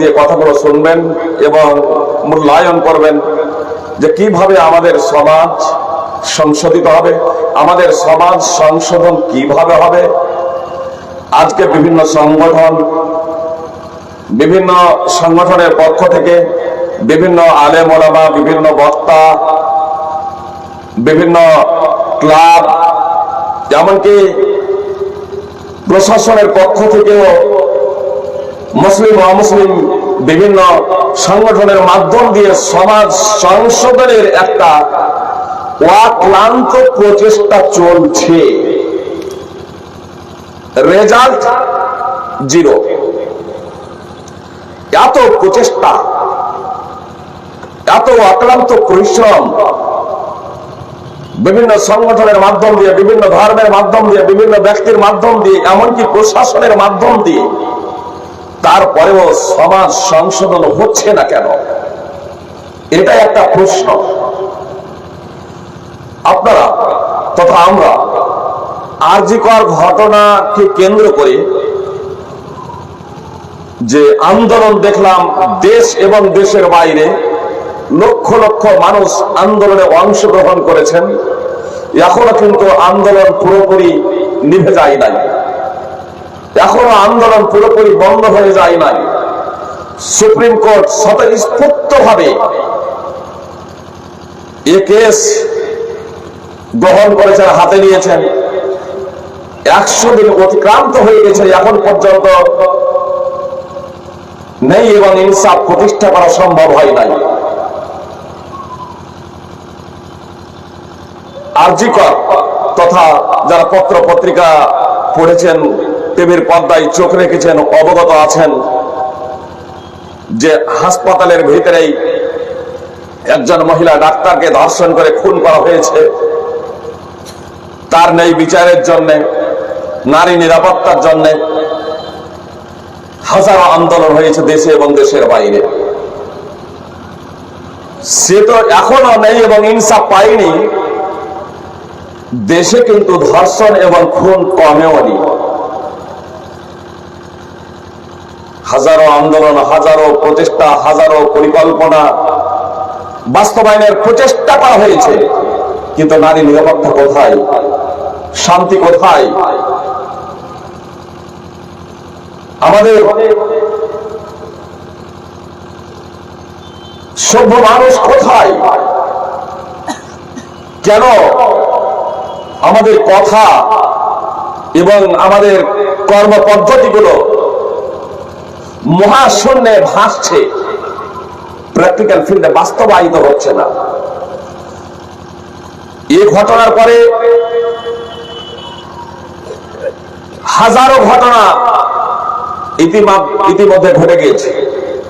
দিয়ে কথাগুলো শুনবেন এবং মূল্যায়ন করবেন যে কিভাবে আমাদের সমাজ সংশোধিত হবে, আমাদের সমাজ সংশোধন কিভাবে হবে। আজকে বিভিন্ন সংগঠনের পক্ষ থেকে বিভিন্ন আলেম ওলামা, বিভিন্ন বক্তা, বিভিন্ন ক্লাব, এমনকি প্রশাসনের পক্ষ থেকেও মুসলিম অমুসলিম বিভিন্ন সংগঠনের মাধ্যম দিয়ে সমাজ সংশোধনের একটা অক্লান্ত প্রচেষ্টা চলছে। Result zero. এত প্রচেষ্টা, এত অক্লান্ত পরিশ্রম বিভিন্ন সংগঠনের মাধ্যম দিয়ে, বিভিন্ন ধর্মের মাধ্যম দিয়ে, বিভিন্ন ব্যক্তির মাধ্যম দিয়ে, এমনকি প্রশাসনের মাধ্যম দিয়ে, তারপরেও সমাজ সংশোধন হচ্ছে না কেন? এটা একটা প্রশ্ন। আপনারা তথা আমরা আরজিকর ঘটনাকে কেন্দ্র করে যে আন্দোলন দেখলাম, দেশ এবং দেশের বাইরে লক্ষ লক্ষ মানুষ আন্দোলনে অংশগ্রহণ করেছেন, এখনো কিন্তু আন্দোলন পুরোপুরি নিভে যায় নাই, এখনো আন্দোলন পুরোপুরি বন্ধ হয়ে যায় নাই। সুপ্রিম কোর্ট স্বতঃস্ফূর্তভাবে এ কেস গ্রহণ করেছেন, হাতে নিয়েছেন। 100 দিন অতিক্রান্ত হয়ে গেছে, এখন পর্যন্ত নেই এবং ইনসাফ প্রতিষ্ঠা করা সম্ভব হয় নাই। আরজিকর তথা যারা পত্র পত্রিকা পড়েছেন, টিভির পর্দায় চোখ রেখেছেন, অবগত আছেন যে হাসপাতালের ভিতরেই একজন মহিলা ডাক্তারকে ধর্ষণ করে খুন করা হয়েছে। তার নেই বিচারের জন্য, নারী নিরাপত্তার জন্য হাজারো আন্দোলন হয়েছে দেশে এবং দেশের বাইরে। সে তো এখনো নেই এবং ইনসাফ পায়নি। দেশে কিন্তু ধর্ষণ এবং খুন কমেও নি। হাজারো আন্দোলন, হাজারো প্রচেষ্টা, হাজারো পরিকল্পনা বাস্তবায়নের প্রচেষ্টা করা হয়েছে, কিন্তু নারী নিরাপত্তা কোথায়? শান্তি কোথায়? আমাদের সভ্য মানুষ কোথায়? কেন আমাদের কথা এবং আমাদের কর্মপদ্ধতিগুলো মহাশূন্যে ভাসছে, প্র্যাকটিক্যাল ফিল্ডে বাস্তবায়িত হচ্ছে না? এই ঘটনার পরে হাজারো ঘটনা ইতিমধ্যে ঘটে গিয়েছে।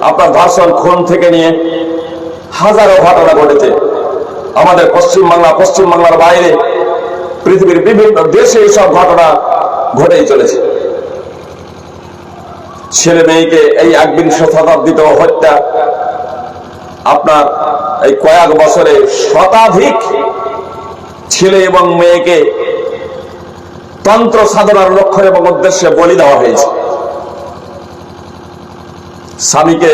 আপনার ধর্ষণ, খুন থেকে নিয়ে হাজারো ঘটনা ঘটেছে আমাদের পশ্চিমবাংলার বাইরে, পৃথিবীর বিভিন্ন দেশে এইসব ঘটনা ঘটেই চলেছে। ছেলে মেয়েকে এই 21 শতাব্দীতে হত্যা, আপনার এই কয়েক বছরে শতাধিক ছেলে এবং মেয়েকে তন্ত্র সাধনার লক্ষ্য এবং উদ্দেশ্যে বলি দেওয়া হয়েছে। স্বামীকে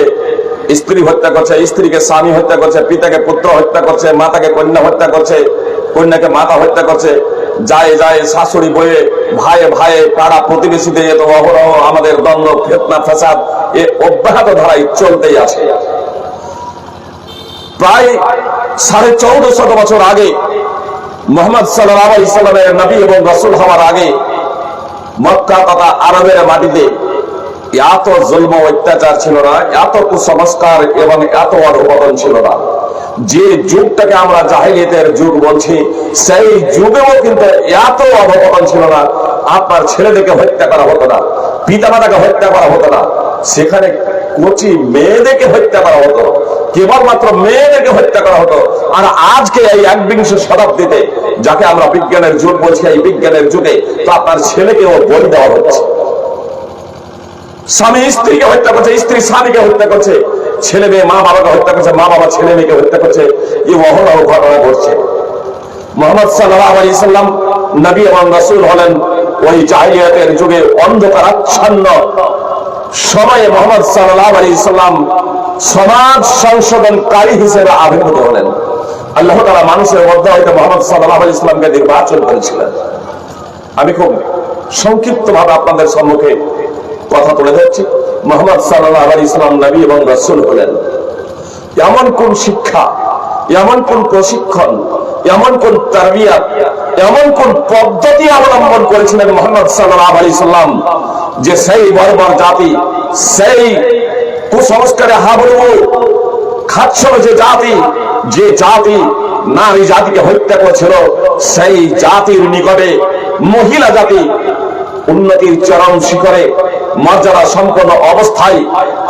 স্ত্রী হত্যা করছে, স্ত্রীকে স্বামী হত্যা করছে, পিতাকে পুত্র হত্যা করছে, মাতাকে কন্যা হত্যা করছে, কন্যাকে মাতা হত্যা করছে। যায় যায় শাশুড়ি বয়ে, ভাইয়ে ভাইয়ে, পাড়া প্রতিবেশীতে এত অহরহ আমাদের দ্বন্দ্ব, ফিতনা, ফাসাদ এ অব্যাহত ধারায় চলতেই আছে। প্রায় 1450 বছর আগে, মুহাম্মদ সাল্লাল্লাহু আলাইহি সাল্লামের নবী এবং রাসূল হওয়ার আগে মক্কা তথা আরবের মাটিতে এত জুলম অত্যাচার ছিল না, এত কুসংস্কার এবং এত অধঃপতন ছিল না। যে যুগটাকে আমরা জাহেলিয়াতের যুগ বলছি, সেই যুগেও কিন্তু এত অধঃপতন ছিল না। আপনার ছেলেদেরকে হত্যা করা হতো না, পিতামাতাকে হত্যা করা হতো না, সেখানে কচি মেয়েদেরকে হত্যা করা হতো, কেবলমাত্র মেয়েদেরকে হত্যা করা হতো। আর আজকে এই 21 শতাব্দীতে, যাকে আমরা বিজ্ঞানের যুগ বলছি, এই বিজ্ঞানের যুগে তো আপনার ছেলেকেও বলি দেওয়া হচ্ছে। স্বামী স্ত্রীকে হত্যা করছে, স্ত্রী স্বামীকে হত্যা করছে, ছেলে মেয়ে মা বাবাকে হত্যা করছে, মা বাবা ছেলে মেয়েকে হত্যা করছে। এই অহরহ ঘটনা ঘটছে। মুহাম্মদ সাল্লাল্লাহু আলাইহি সাল্লাম নবী এবং রাসূল হলেন ওই জাহেলিয়াতের যুগে অন্ধকারাচ্ছন্ন সময়ে মুহাম্মদ সাল্লাল্লাহু আলাইহি সাল্লাম সমাজ সংশোধনকারী হিসেবে আবির্ভূত হলেন। আল্লাহ তাআলা মানুষের মধ্যে হয়তো মুহাম্মদ সাল্লাল্লাহু আলাইহি সাল্লামকে নির্বাচন করেছিলেন। আমি খুব সংক্ষিপ্ত ভাবে আপনাদের সম্মুখে কথা তুলে ধরছি। মুহাম্মদ সাল্লাল্লাহু আলাইহি সাল্লাম নবী এবং রাসূল হলেন। এমন কোন শিক্ষা, এমন কোন প্রশিক্ষণ, এমন কোন তারবিয়াত, এমন কোন পদ্ধতি অবলম্বন করেছিলেন মুহাম্মদ সাল্লাল্লাহু আলাইহি সাল্লাম, যে সেই বর্বর জাতি, সেই কুসংস্কারে হাবুডুবু খাচ্ছিল যে জাতি নারী জাতিকে হত্যা করেছিল, সেই জাতির নিকটে মহিলা জাতি উন্নতির চরম শিখরে মর্যাদা সম্পন্ন অবস্থায়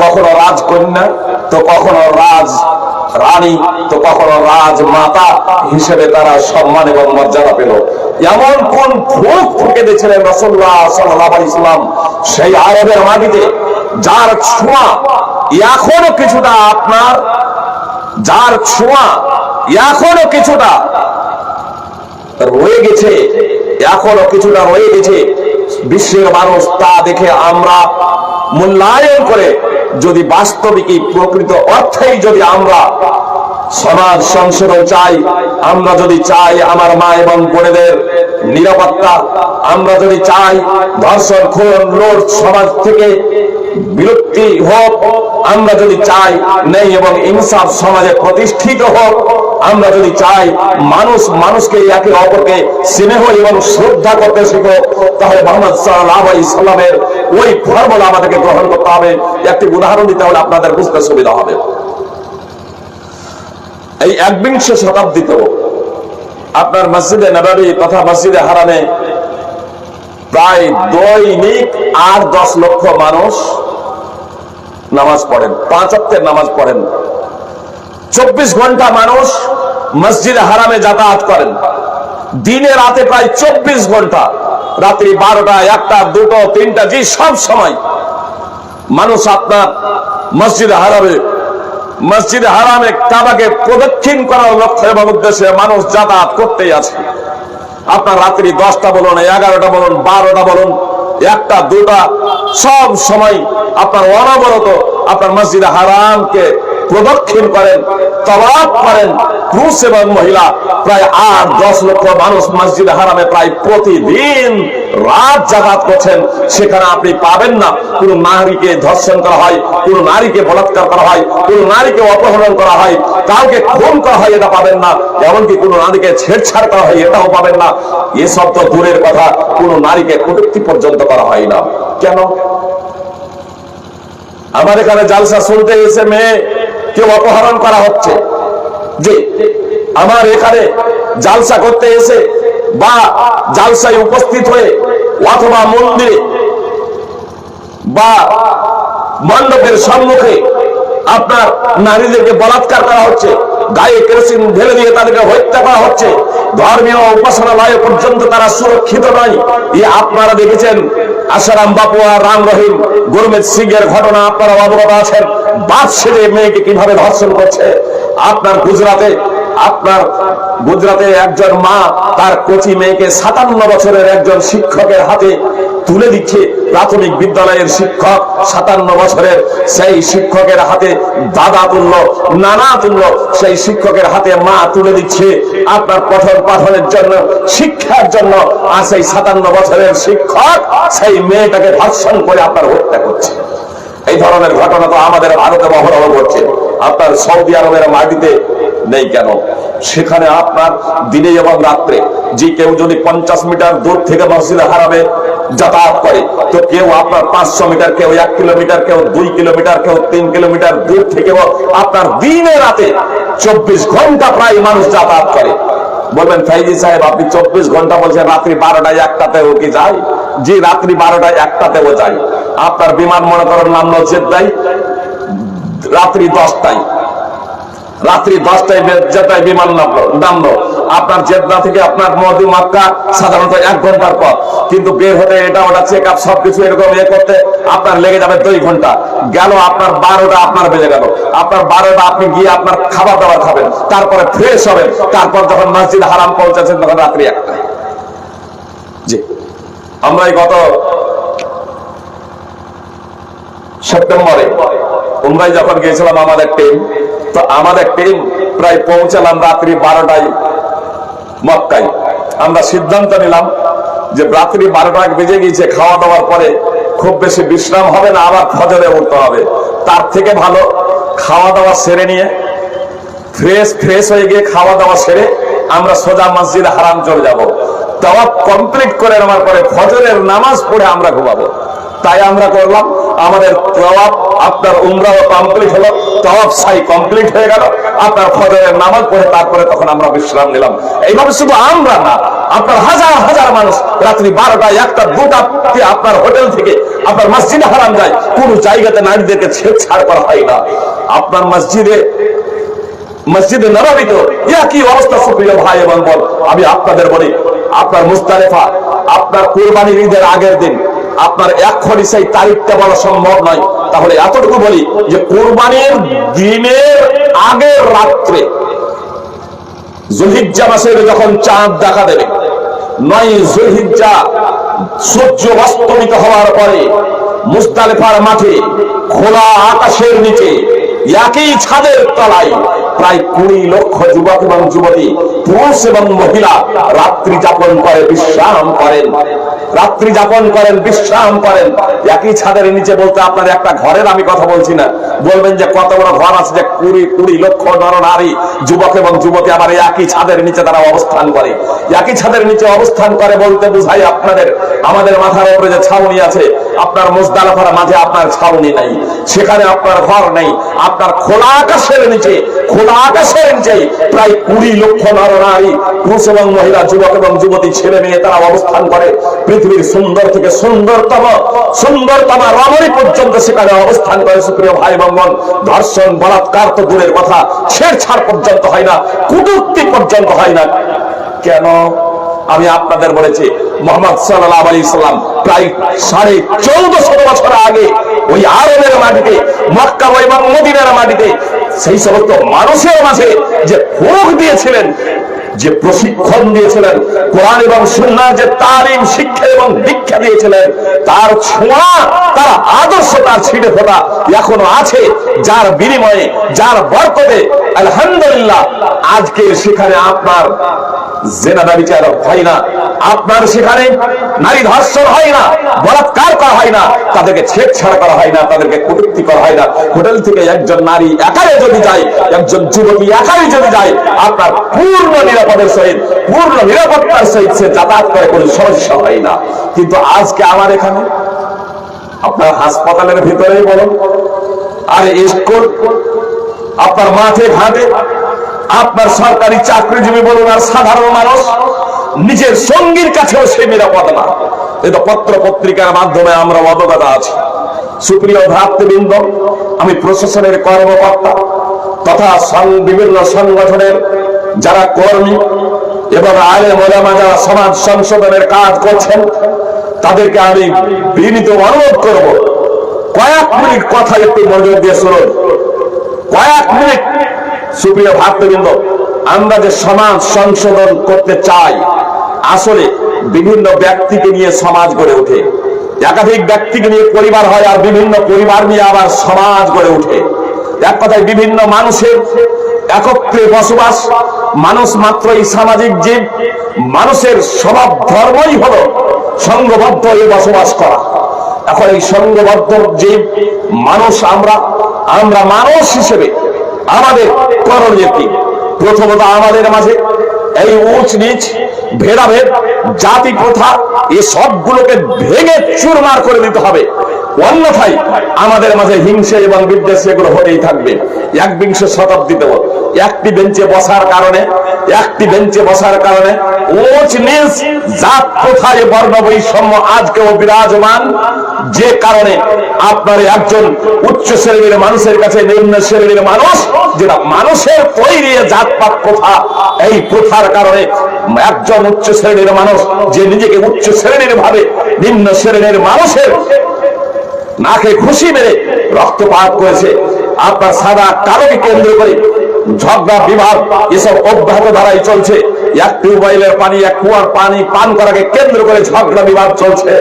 কখনো রাজকন্যা তো কখনো রাজ রানী তো কখনো রাজমাতা হিসেবে তারা সম্মান এবং মর্যাদা পেল। এমন কোন ফুক ফুঁকে দিয়েছিলেন রাসূলুল্লাহ সাল্লাল্লাহু আলাইহি সাল্লাম সেই আরবের মাটিতে, যার ছোঁয়া এখনো কিছুটা আপনার, যার ছোঁয়া এখনো কিছুটা রয়ে গেছে, এখনো কিছুটা রয়ে গেছে। বিশ্বের মানুষ তা দেখে আমরা মূল্যায়ন করে যদি বাস্তবিকই প্রকৃত অর্থেই যদি আমরা সমাজ সংশোধন চাই, আমরা যদি চাই আমার মা এবং বোনেদের নিরাপত্তা, আমরা যদি চাই ধর্ষণ খুন লুট সমাজ থেকে বিলুপ্তি হোক, আমরা যদি চাই ন্যায় এবং ইনসাফ সমাজে প্রতিষ্ঠিত হোক, আমরা যদি চাই মানুষ মানুষকে একে অপরকে স্নেহ এবং শ্রদ্ধা করতে শিখো, তাহলে মুহাম্মদ সাল্লাল্লাহু আলাইহি সাল্লামের ওই ফর্মুলা আমাদেরকে গ্রহণ করতে হবে। একটি উদাহরণ দিতে হলে আপনাদের বুঝতে সুবিধা হবে। এই 21 শতাব্দীতেও আপনার মসজিদে নববী তথা মসজিদে হারামে প্রায় দৈনিক 8-10 লক্ষ মানুষ নামাজ পড়েন, 5 ওয়াক্তের নামাজ পড়েন। 24 ঘন্টা মানুষ মসজিদে হারামে যাতায়াত করেন, দিনে রাতে প্রায় 24 ঘন্টা, রাত্রি 12টা 1টা 2টো 3টা জি সব সময় মানুষ আপনার মসজিদে হারামে কাবাকে প্রদক্ষিণ করার লক্ষ্য এবং উদ্দেশ্যে মানুষ যাতায়াত করতেই আছে। আপনার রাত্রি 10টা বলুন, 11টা বলুন, 12টা বলুন, 1টা 2টা সব সময় আপনার অনবরত আপনার মসজিদে হারামকে প্রদক্ষিণ করেন, তাওয়াফ করেন। পুরুষ এবং মহিলা প্রায় 8-10 লক্ষ মানুষ মসজিদে হারামে প্রায় প্রতিদিন রাত যাতায়াত করছেন। সেখানে আপনি পাবেন না কোন নারীকে ধর্ষণ করা হয়, কোন নারীকে বলাৎকার করা হয়, কোন নারীকে অপহরণ করা হয়, কাউকে খুন করা হয়, এটা পাবেন না। এমনকি কোন নারীকে ছেড়ছাড় করা হয়, এটাও পাবেন না। এসব তো দূরের কথা, কোন নারীকে কটূক্তি পর্যন্ত করা হয় না। কেন? আমার এখানে জালসা শুনতে এসে মেয়ে কেউ অপহরণ করা হচ্ছে, যে আমার এখানে জালসা করতে এসে বা জালসায় উপস্থিত হয়ে অথবা মন্দিরে বা মণ্ডপের সম্মুখে আপনার নারীদেরকে বলাৎকার করা হচ্ছে, গায়ে কেরোসিন ঢেলে দিয়ে তাদেরকে হত্যা করা হচ্ছে, ধর্মীয় উপাসনালয় পর্যন্ত তারা সুরক্ষিত নয়। আপনারা দেখেছেন আসারাম বাপুয়া, রাম রহিম, গুরমিত সিং এর ঘটনা আপনারা অবগত আছেন। বাপ ছেলে মেয়েকে কিভাবে ধর্ষণ করছে। আপনার গুজরাটে একজন মা তার কচি মেয়েকে 57 বছরের একজন শিক্ষকের হাতে তুলে দিচ্ছে। প্রাথমিক বিদ্যালয়ের শিক্ষক, 57 বছরের সেই শিক্ষকের হাতে দাদা তুল্য, নানা তুল্য সেই শিক্ষকের হাতে মা তুলে দিচ্ছে আপনার পঠন পাঠনের জন্য, শিক্ষার জন্য। আর সেই 57 বছরের শিক্ষক সেই মেয়েটাকে ধর্ষণ করে আপনার হত্যা করছে। এই ধরনের ঘটনা তো আমাদের ভারতে অহরহ ঘটছে। আপনার সৌদি আরবের মাটিতে নেই কেন? সেখানে আপনার দিনে এবং রাত্রে যে কেউ যদি 50 মিটার দূর থেকে মসজিদে হারামে যাতায়াত করে, তো কেউ আপনার 500 মিটার, কেউ 1 কিলোমিটার, কেউ 2 কিলোমিটার, কেউ 3 কিলোমিটার দূর থেকেও আপনার দিনে রাতে 24 ঘন্টা প্রায় মানুষ যাতায়াত করে। বলবেন ফাইজি সাহেব আপনি 24 ঘন্টা বলছেন, রাত্রি 12টায় 1টাতেও কি যায়? যে রাত্রি 12টায় 1টাতেও যায়। আপনার বিমান মনে করেন নামলো জেদ্দায় রাত্রি 10টায়, জেদ্দায় বিমান নামলো। আপনার জেদ্দা থেকে আপনার মক্কা সাধারণত 1 ঘন্টার পর, কিন্তু বের হতে এটা ওটা চেক আপ সবকিছু এরকম করতে আপনার লেগে যাবে 2 ঘন্টা। গেল আপনার 12টা আপনার বেজে গেল। আপনার 12টা আপনি গিয়ে আপনার খাবার দাবার খাবেন, তারপরে ফ্রেশ হবেন, তারপর যখন মসজিদ হারাম পৌঁছাচ্ছেন তখন রাত্রি 1টা। জি, আমরা গত সেপ্টেম্বরে উমরায় যখন গিয়েছিলাম আমাদের টিম প্রায় পৌঁছালাম রাত্রি 12টায় মক্কায়। আমরা সিদ্ধান্ত নিলাম যে রাত্রি 12টা বেজে গিয়েছে, খাওয়া দাওয়ার পরে খুব বেশি বিশ্রাম হবে না, আবার ফজরে উঠতে হবে। তার থেকে ভালো খাওয়া দাওয়া সেরে নিয়ে ফ্রেশ হয়ে গিয়ে খাওয়া দাওয়া সেরে আমরা সোজা মসজিদে হারাম চলে যাব। তাওয়াফ কমপ্লিট করে নেওয়ার পরে ফজরের নামাজ পড়ে আমরা ঘুমাবো। তাই আমরা করলাম। আমাদের তাওয়াফ আপনার উমরাও কমপ্লিট হলো, তাওয়াফ সাই কমপ্লিট হয়ে গেল, আপনার ফজরের নামাজ পড়ে তারপরে তখন আমরা বিশ্রাম নিলাম। এইভাবে শুধু আমরা না, আপনার হাজার হাজার মানুষ রাত্রি 12টা 1টা 2টা আপনার হোটেল থেকে আপনার মসজিদে হারাম যায়। কোন জায়গাতে নারীদেরকে ছেড়ছাড় করা হয় না। আপনার মসজিদে নববীতে একই অবস্থা। সুপ্রিয় ভাই এবং বোন, আমি আপনাদের বলি, আপনার মুজদালিফা আপনার কুরবানির ঈদের আগের দিন, আপনার এক্ষুনি সেই তারিখটা বলা সম্ভব নয়। তাহলে এতটুকু বলি যে কুরবানির দিনের আগের রাত্রে যুলহিজ্জা মাসের যখন চাঁদ দেখা দেবে, 9 যুলহিজ্জা সূর্য অস্তমিত হওয়ার পরে মুজদালিফার মাঠে খোলা আকাশের নিচে একই ছাদের তলায় প্রায় 20 লক্ষ যুবক এবং যুবতী, পুরুষ এবং মহিলা রাত্রি যাপন করে বিশ্রাম করেন একই ছাদের নিচে। বলতে আপনার একটা ঘরের আমি কথা বলছি না, বলবেন যে কত বড় ঘর আছে যে 20 লক্ষ নরনারী যুবক এবং যুবতী আবার একই ছাদের নিচে তারা অবস্থান করে। একই ছাদের নিচে অবস্থান করে বলতে বুঝাই আপনাদের আমাদের মাথার উপরে যে ছাউনি আছে, আপনার মুজদালিফার মাঝে আপনার ছাউনি নেই, সেখানে আপনার ঘর নেই। আপনার খোলা আকাশের নিচে প্রায় 20 লক্ষ নরনারী পুরুষ এবং মহিলা, যুবক এবং যুবতী, ছেলে মেয়ে তারা অবস্থান করে। পৃথিবীর সুন্দর থেকে সুন্দরতম রমণী পর্যন্ত সেখানে অবস্থান করে। সুপ্রিয় ভাই এবং বোন, ধর্ষণ বলাৎকার তো দূরের কথা, ছেড়ছাড় পর্যন্ত হয় না, কটূক্তি পর্যন্ত হয় না। কেন? আমি আপনাদের বলেছি, মুহাম্মদ সাল্লাল্লাহু আলাইহি সাল্লাম প্রায় 1450 বছর আগে ওই আরবের মাটিতে, মক্কা এবং মদিনার মাটিতে সেই সমস্ত মানুষের মাঝে যে ফরক দিয়েছিলেন, যে প্রশিক্ষণ দিয়েছিলেন, কোরআন এবং সুন্নাহর যে তালিম, শিক্ষা এবং দীক্ষা দিয়েছিলেন, তার ছোঁয়া, তার আদর্শ, তার ছিটে ফোঁটা এখনো আছে, যার বিনিময়ে, যার বরকতে আলহামদুলিল্লাহ আজকে সেখানে আপনার জিনা বিচার হয় না, আপনার সেখানে নারী ধর্ষণ হয় না, বলাৎকার করা হয় না, তাদেরকে ছেড়ছাড় করা হয় না, তাদেরকে কটূক্তি করা হয় না। হোটেল থেকে একজন নারী একাই যদি যায়, একজন যুবতী একাই যদি যায়, আপনার পূর্ণ নিরাপত্তার সহিত সে যাতায়াত করে, কোনো সমস্যা হয় না। কিন্তু আজকে আমার এখানে আপনার হাসপাতালের ভিতরেই বলুন, আর স্কুল, আপনার মাঠে ঘাটে, আপনার সরকারি চাকরিজীবী বলুন আর সাধারণ মানুষ, নিজের সঙ্গীর কাছেও সে নিরাপদ না। এটা পত্র পত্রিকার মাধ্যমে আমরা অবগত আছি। সুপ্রিয় ভ্রাতৃবৃন্দ, আমি প্রশাসনের কর্মকর্তা তথা বিভিন্ন সংগঠনের যারা কর্মী এবং আলেম ওলামা যারা সমাজ সংশোধনের কাজ করছেন, তাদেরকে আমি বিনীত অনুরোধ করব, কয়েক মিনিট কথা একটু মনোযোগ দিয়ে শুনুন, কয়েক মিনিট। সুপ্রিয় ভ্রাতৃবৃন্দ, আমরা যে সমাজ সংশোধন করতে চাই, আসলে বিভিন্ন ব্যক্তিকে নিয়ে সমাজ গড়ে ওঠে, একাধিক ব্যক্তিকে নিয়ে পরিবার হয়, আর বিভিন্ন পরিবার নিয়ে আবার সমাজ গড়ে ওঠে। এক কথায় বিভিন্ন মানুষের একত্রে বসবাস। মানুষ মাত্রই সামাজিক জীব, মানুষের স্বভাব ধর্মই হলো সংঘবদ্ধ হয়ে বসবাস করা। এখন এই সংঘবদ্ধ জীব মানুষ, আমরা মানুষ হিসেবে আমাদের করণীয় কি? প্রথমত আমাদের মাঝে এই উঁচ নিচ, ভেদাভেদ, জাতি প্রথা, এই সবগুলোকে ভেঙে চুরমার করে দিতে হবে। অন্যথায় আমাদের মাঝে হিংসা এবং বিদ্বেষ এগুলো হতেই থাকবে। 21 শতাব্দীতে একটি বেঞ্চে বসার কারণে উঁচ নিচ, জাত প্রথায় বর্ণ বৈষম্য আজকেও বিরাজমান। যে কারণে আপনার একজন উচ্চ শ্রেণীর মানুষের কাছে নিম্ন শ্রেণীর মানুষ, যেটা মানুষের তৈরি জাতপাত প্রথা, এই প্রথার কারণে একজন উচ্চ শ্রেণীর মানুষ যে নিজেকে উচ্চ শ্রেণীর ভাবে নিম্ন শ্রেণীর মানুষের নাকে ঘুষি মেরে রক্তপাত করেছে। আপনার সাদা কালোকে কেন্দ্র করে ঝগড়া বিবাদ এসব অব্যাহত ধারায় চলছে। এক টিউবওয়েলের পানি, এক কুয়ার পানি পান করাকে কেন্দ্র করে ঝগড়া বিবাদ চলছে।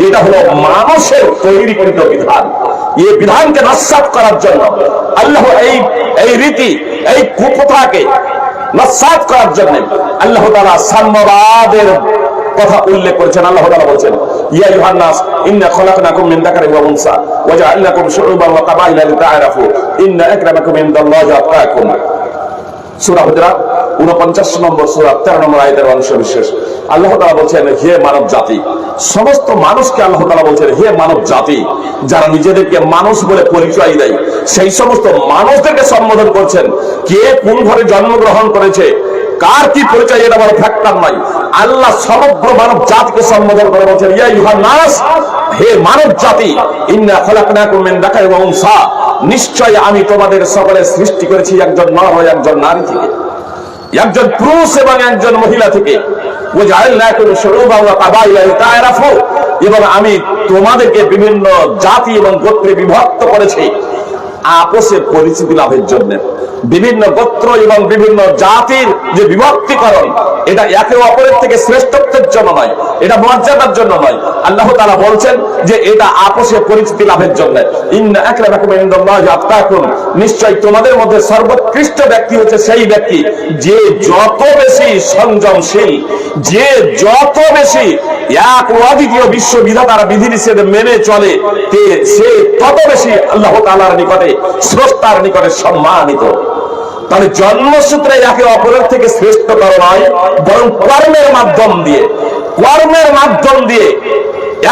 এটা হলো মানুষের তৈরি কৃত বিধান। এই বিধানকে নস্যাৎ করার জন্য, আল্লাহ এই রীতি, এই কুপ্রথাকে নস্যাৎ করার জন্য আল্লাহ তাআলা সাম্যবাদের কথা উল্লেখ করেছেন। আল্লাহ তাআলা বলেছেন, ইয়া আইয়ুহান নাস ইন্না খলাকনাকুম মিন যাকারিন ওয়া উনসা ওয়া জাআলনাকুম শুউবান ওয়া কাবাইলা লিতাআরাফু ইন্না আকরামাকুম ইনদাল্লাহি আতকাকুম। সূরা হুজুরাত 49 নম্বর সূরা 13 নম্বর আয়াতের অংশ বিশেষ। আল্লাহ তাআলা বলেন, হে মানব জাতি, সমস্ত মানুষকে আল্লাহ তাআলা বলেন, হে মানব জাতি, যারা নিজেদেরকে মানুষ বলে পরিচয় দেয়, সেই সমস্ত মানুষদেরকে সম্বোধন করছেন। কে কোন ঘরে জন্মগ্রহণ করেছে, কার কি পরিচয়, এটা বড় ফ্যাক্টর নয়। আল্লাহ সমগ্র মানব জাতিকে সম্বোধন করে বলছেন, ইয়া আইয়ুহান নাস, হে মানব জাতি, ইন্না খলাকনাকুম মিন যাকারিন ওয়া উনসা, নিশ্চয় আমি তোমাদের সকলের সৃষ্টি করেছি একজন নর ও একজন নারী থেকে, একজন পুরুষ এবং একজন মহিলা থেকে। ওয়া জাআলনাকুম শুউবান ওয়া কাবাইলা লিতাআরাফু, এবং আমি তোমাদেরকে বিভিন্ন জাতি এবং গোত্রে বিভক্ত করেছি আপসে পরিচিতি লাভের জন্য। বিভিন্ন গোত্র এবং বিভিন্ন জাতির যে বিভক্তিকরণ, এটা একে অপরের থেকে শ্রেষ্ঠত্বের জন্য নয়, এটা মর্যাদার জন্য নয়। আল্লাহ তাআলা বলছেন যে এটা আপসে পরিচিতি লাভের জন্য। ইন্না আকরামাকুম ইনদাল্লাহি আতকাকুম, নিশ্চয় তোমাদের মধ্যে সর্বোৎকৃষ্ট ব্যক্তি হচ্ছে সেই ব্যক্তি যে যত বেশি সংযমশীল, যে যত বেশি এক অদ্বিতীয় বিশ্ববিধাতার বিধিনিষেধ মেনে চলে, সে তত বেশি আল্লাহ তাআলার নিকটে, স্রষ্টার নিকটে সম্মানিত। তাহলে জন্মসূত্রে একে অপরের থেকে শ্রেষ্ঠতর নয়, বরং কর্মের মাধ্যম দিয়ে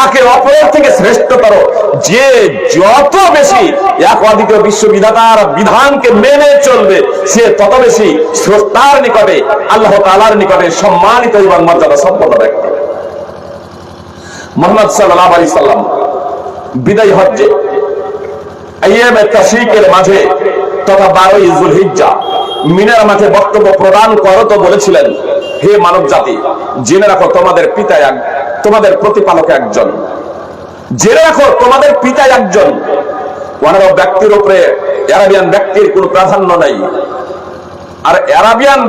একে অপরের থেকে শ্রেষ্ঠতর। যে যত বেশি এক অদ্বিতীয় বিশ্ববিধাতার বিধানকে মেনে চলবে, সে তত বেশি স্রষ্টার নিকটে, আল্লাহ তাআলার নিকটে সম্মানিত এবং মর্যাদা সম্পন্ন ব্যক্তি। মুহাম্মদ সাল্লাল্লাহু আলাইহি সাল্লাম বিদায় হজ্জে আইয়ামে তাশরিকের মাঝে তথা 12ই যুলহিজ্জা মিনার মাঠে বক্তব্য প্রদান করতে বলেছিলেন, হে মানব জাতি, জেনে রাখো তোমাদের পিতা তোমাদের প্রতিপালক একজন। জেনে রাখো তোমাদের পিতা একজন। অনারব ব্যক্তির উপরে আরাবিয়ান ব্যক্তির কোনো প্রাধান্য নাই, আর আরাবিয়ান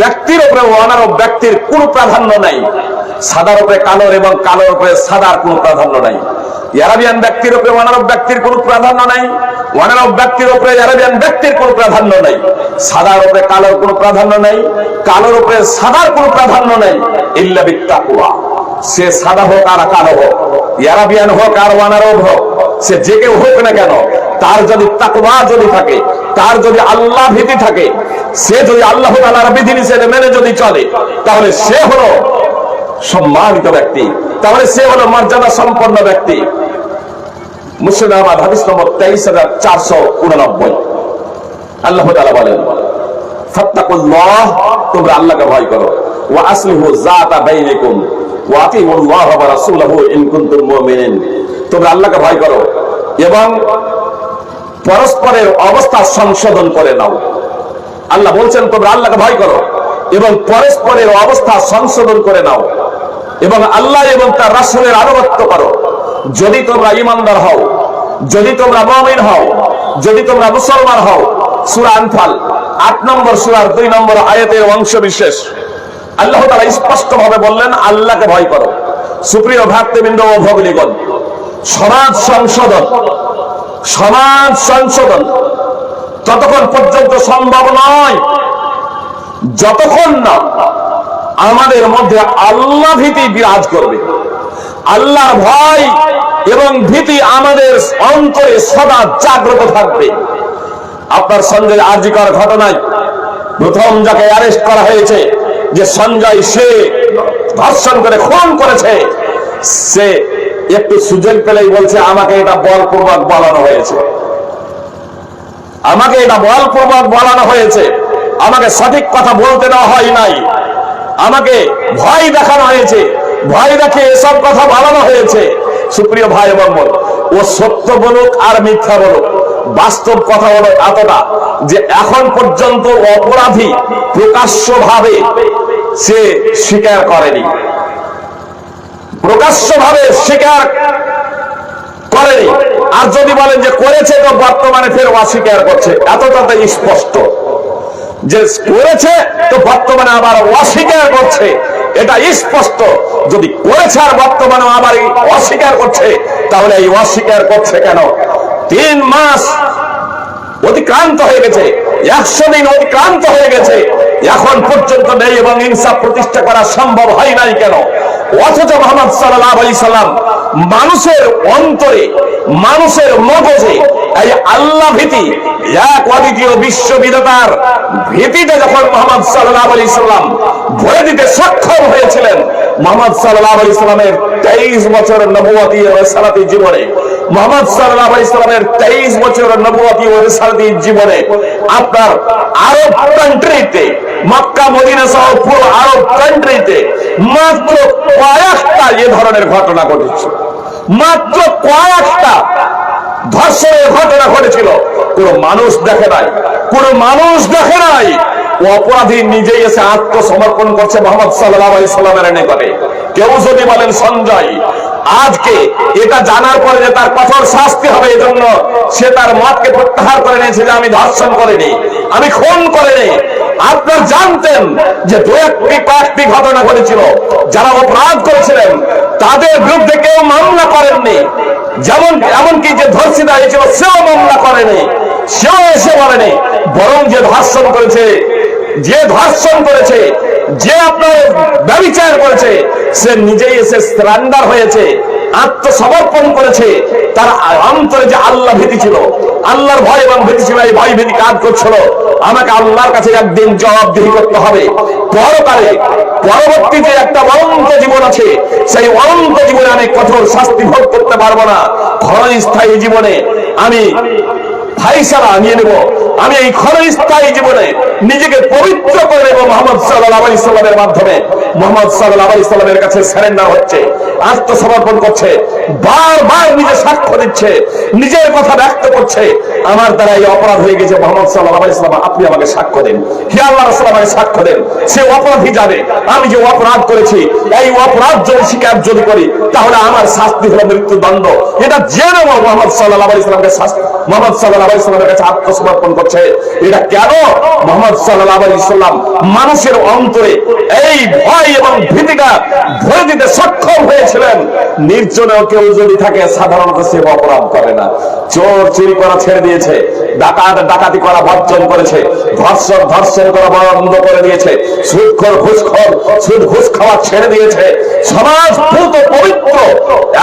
ব্যক্তির উপরে অনারব ব্যক্তির কোনো প্রাধান্য নাই। সাদার উপরে কালোর এবং কালোর উপরে সাদার কোনো প্রাধান্য নাই। আরাবিয়ান ব্যক্তির উপরে অনারব ব্যক্তির কোনো প্রাধান্য নাই, অনারব ব্যক্তির উপরে আরাবিয়ান ব্যক্তির কোনো প্রাধান্য নাই। সাদার উপরে কালোর কোনো প্রাধান্য নাই, কালোর উপরে সাদার কোনো প্রাধান্য নাই, ইল্লা বিত্তাকওয়া। সে সাদা হোক আর কালো হোক, আরাবিয়ান হোক আর অনারব হোক, সে যে কেউ হোক না কেন, তার যদি তাকওয়া যদি থাকে, তার যদি আল্লাহ ভীতি থাকে, সে যদি আল্লাহ তাআলার বিধিনিষেধ মেনে যদি চলে, তাহলে সে হলো সম্মানিত ব্যক্তি, তাহলে সে হলো মর্যাদা সম্পন্ন ব্যক্তি। মুসলিম আহমদ হাদিস নম্বর 23489। আল্লাহ তাআলা বলেন, ফাত্তাকুল্লাহ, তোমরা আল্লাহকে ভয় করো, ওয়া আসলিহু যাতা বাইনিকুম ওয়া আতিউল্লাহ ওয়া রাসূলহু ইন কুনতুম মুমিনিন। তোমরা আল্লাহকে ভয় করো এবং পরস্পরের অবস্থা সংশোধন করে নাও। আল্লাহ বলছেন তোমরা আল্লাহকে ভয় করো এবং পরস্পরের অবস্থা সংশোধন করে নাও, এবং আল্লাহ এবং তার রাসূলের আনুগত্য করো। যদি তোমরা ঈমানদার হও, যদি তোমরা মুমিন হও, যদি তোমরা মুসলমান হও। সূরা আনফাল 8 নম্বর সূরার 2 নম্বর আয়াতের অংশ বিশেষ। আল্লাহ তাআলা স্পষ্ট ভাবে বললেন, আল্লাহকে ভয় করো। সুপ্রিয় ভ্রাতৃবৃন্দ ও ভগ্নীগণ, সমাজ সংশোধন ততক্ষণ পর্যন্ত সম্ভব নয় যতক্ষণ না আমাদের মধ্যে আল্লাহ ভীতি বিরাজ করবে। আল্লাহর ভয় এবং ভীতি আমাদের অন্তরে সদা জাগ্রত থাকবে। আপনার সঞ্জয় আরজিকর ঘটনায় প্রথম যাকে অ্যারেস্ট করা হয়েছে, যে সঞ্জয়, সে ধর্ষণ করে খুন করেছে, সে একটু সুযোগ পেলেই বলছে আমাকে এটা বলপূর্বক বলানো হয়েছে, আমাকে এটা বলপূর্বক বলানো হয়েছে, আমাকে সঠিক কথা বলতে দেওয়া হয় নাই, আমাকে ভয় দেখানো হয়েছে, ভয় দেখে এসব কথা বলানো হয়েছে। সুপ্রিয় ভাই এবং বোন, ও সত্য বলুক আর মিথ্যা বলুক, বাস্তব কথা হলো এতটা যে এখন পর্যন্ত অপরাধী প্রকাশ্যভাবে সে স্বীকার করেনি, প্রকাশ্যভাবে স্বীকার করেনি। আর যদি বলেন যে করেছে, তো বর্তমানে ফের অস্বীকার করছে। এতটাতে স্পষ্ট যে করেছে, তো বর্তমানে আবার অস্বীকার করছে, এটা স্পষ্ট। যদি করেছে আর বর্তমানে আবার অস্বীকার করছে, তাহলে এই অস্বীকার করছে কেন? 3 মাস অতিক্রান্ত হয়ে গেছে, 100 দিন অতিক্রান্ত হয়ে গেছে, এখন পর্যন্ত নেই এবং ইনসাফ প্রতিষ্ঠা করা সম্ভব হয় নাই কেন? অথচ মুহাম্মদ সাল্লাল্লাহু আলাইহি সাল্লাম মানুষের অন্তরে, মানুষের মগজে এই আল্লাহ ভীতি, এক অদ্বিতীয় বিশ্ববিধাতার ভীতিটা যখন মুহাম্মদ সাল্লাল্লাহু আলাইহি সাল্লাম ভরে দিতে সক্ষম হয়েছিলেন, মুহাম্মদ সাল্লাল্লাহু আলাইহি সাল্লামের 23 বছর নবুয়তি ও রিসালাতি জীবনে, মুহাম্মদ সাল্লাল্লাহু আলাইহি সাল্লামের 23 বছর নবুয়তি ও রিসালাতি জীবনে আপনার আরব কান্ট্রিতে, মক্কা মদিনা সহ পুরো আরব কান্ট্রিতে মাত্র কয়েকটা এ ধরনের ঘটনা ঘটেছে, মাত্র কয়েকটা ধর্ষণের ঘটনা ঘটেছিল। কোন মানুষ দেখে নাই, কোন মানুষ দেখে নাই। অপরাধী নিজেই এসে আত্মসমর্পণ করছে মুহাম্মদ সাল্লাল্লাহু আলাইহি সাল্লামের নিকটে। কেউ যদি বলেন সঞ্জয় আজকে এটা জানার পরে যে তার কঠোর শাস্তি হবে, এজন্য সে তার মতকে প্রত্যাহার করে নিয়েছে যে আমি ধর্ষণ করিনি, আমি খুন করিনি। আপনার জানতেন যে কয়েকটি ঘটনা ঘটেছিল, যারা অপরাধ করেছিলেন তাদের বিরুদ্ধে কেউ মামলা করেননি, যেমন এমনকি যে ধর্ষিতা হয়েছিল সেও মামলা করেনি, সেও এসে বলেনি, বরং যে ধর্ষণ করেছে, যে ধর্ষণ করেছে, যে আপনার ব্যভিচার করেছে, সে নিজেই এসে সারেন্ডার হয়েছে, আত্মসমর্পণ করেছে। তার অন্তরে যে আল্লাহ ভীতি ছিল, আল্লাহর ভয় এবং ভীতি ছিল, এই ভয় ভীতি কাজ করছিল, আমাকে আল্লাহর কাছে একদিন জবাবদিহি করতে হবে। পরকালে পরবর্তী যে একটা অনন্ত জীবন আছে, সেই অনন্ত জীবনে আমি কঠোর শাস্তি ভোগ করতে পারবো না। ক্ষণস্থায়ী জীবনে আমি ফাইসালা নিয়ে নেব, আমি এই ক্ষণস্থায়ী জীবনে নিজেকে পবিত্র করে নেব মুহাম্মদ সাল্লাল্লাহু আলাইহি সাল্লামের মাধ্যমে। মুহাম্মদ সাল্লাল্লাহু আলাইহি সাল্লামের কাছে সারেন্ডার হচ্ছে, আত্মসমর্পণ করছে, বারবার নিজে সাক্ষ্য দিচ্ছে, নিজের কথা ব্যক্ত করছে, আমার দ্বারা এই অপরাধ হয়ে গেছে মুহাম্মদ সাল্লাল্লাহু আলাইহি সাল্লাম, আপনি আমাকে সাক্ষ্য দেন, হে আল্লাহর রাসূল আমাকে সাক্ষ্য দেন। সে অপরাধী জানে আমি যে অপরাধ করেছি, এই অপরাধ যদি স্বীকার যদি করি তাহলে আমার শাস্তি হলো মৃত্যুদণ্ড। এটা জেনে মুহাম্মদ সাল্লাল্লাহু আলাইহি সাল্লামকে মুহাম্মদ সাল্লাল্লাহু আলাইহি সাল্লামের কাছে আত্মসমর্পণ করছে। এটা কেন? মুহাম্মদ সাল্লাল্লাহু আলাইহি সাল্লাম মানুষের অন্তরে এই ভয় এবং ভীতিটা ভরে দিতে সক্ষম হয়েছিলেন। নির্জনেও কেউ যদি থাকে সাধারণত সে অপরাধ করে না। চোর চুরি করা ছেড়ে দিয়েছে, ডাকাত ডাকাতি করা বর্জন করেছে, ধর্ষণ করা বন্ধ করে দিয়েছে, সুদ ঘুষ খাওয়া ছেড়ে দিয়েছে। সমাজ পুরো পবিত্র,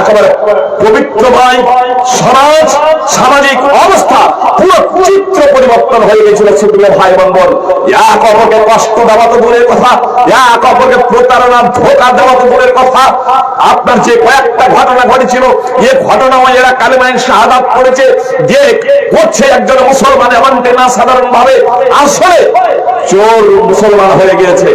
একেবারে পবিত্রময় সমাজ, সামাজিক অবস্থা পুরো চিত্র পরিবর্তন হয়ে গেছিল। সুপ্রিয় ভাই বোন, এক অপরকে কষ্ট দেওয়া তো দূরের কথা, এক অপরকে প্রতারণা ধোঁকা দেওয়া তো দূরের কথা, আপনার যে কয়েকটা ঘটনা ঘটেছিল, এই ঘটনাও এরা কালেমায়ে শাহাদাত করেছে, যে করছে একজন মুসলমান এমনটি না সাধারণ ভাবে, আসলে চোর মুসলমান হয়ে গিয়েছে,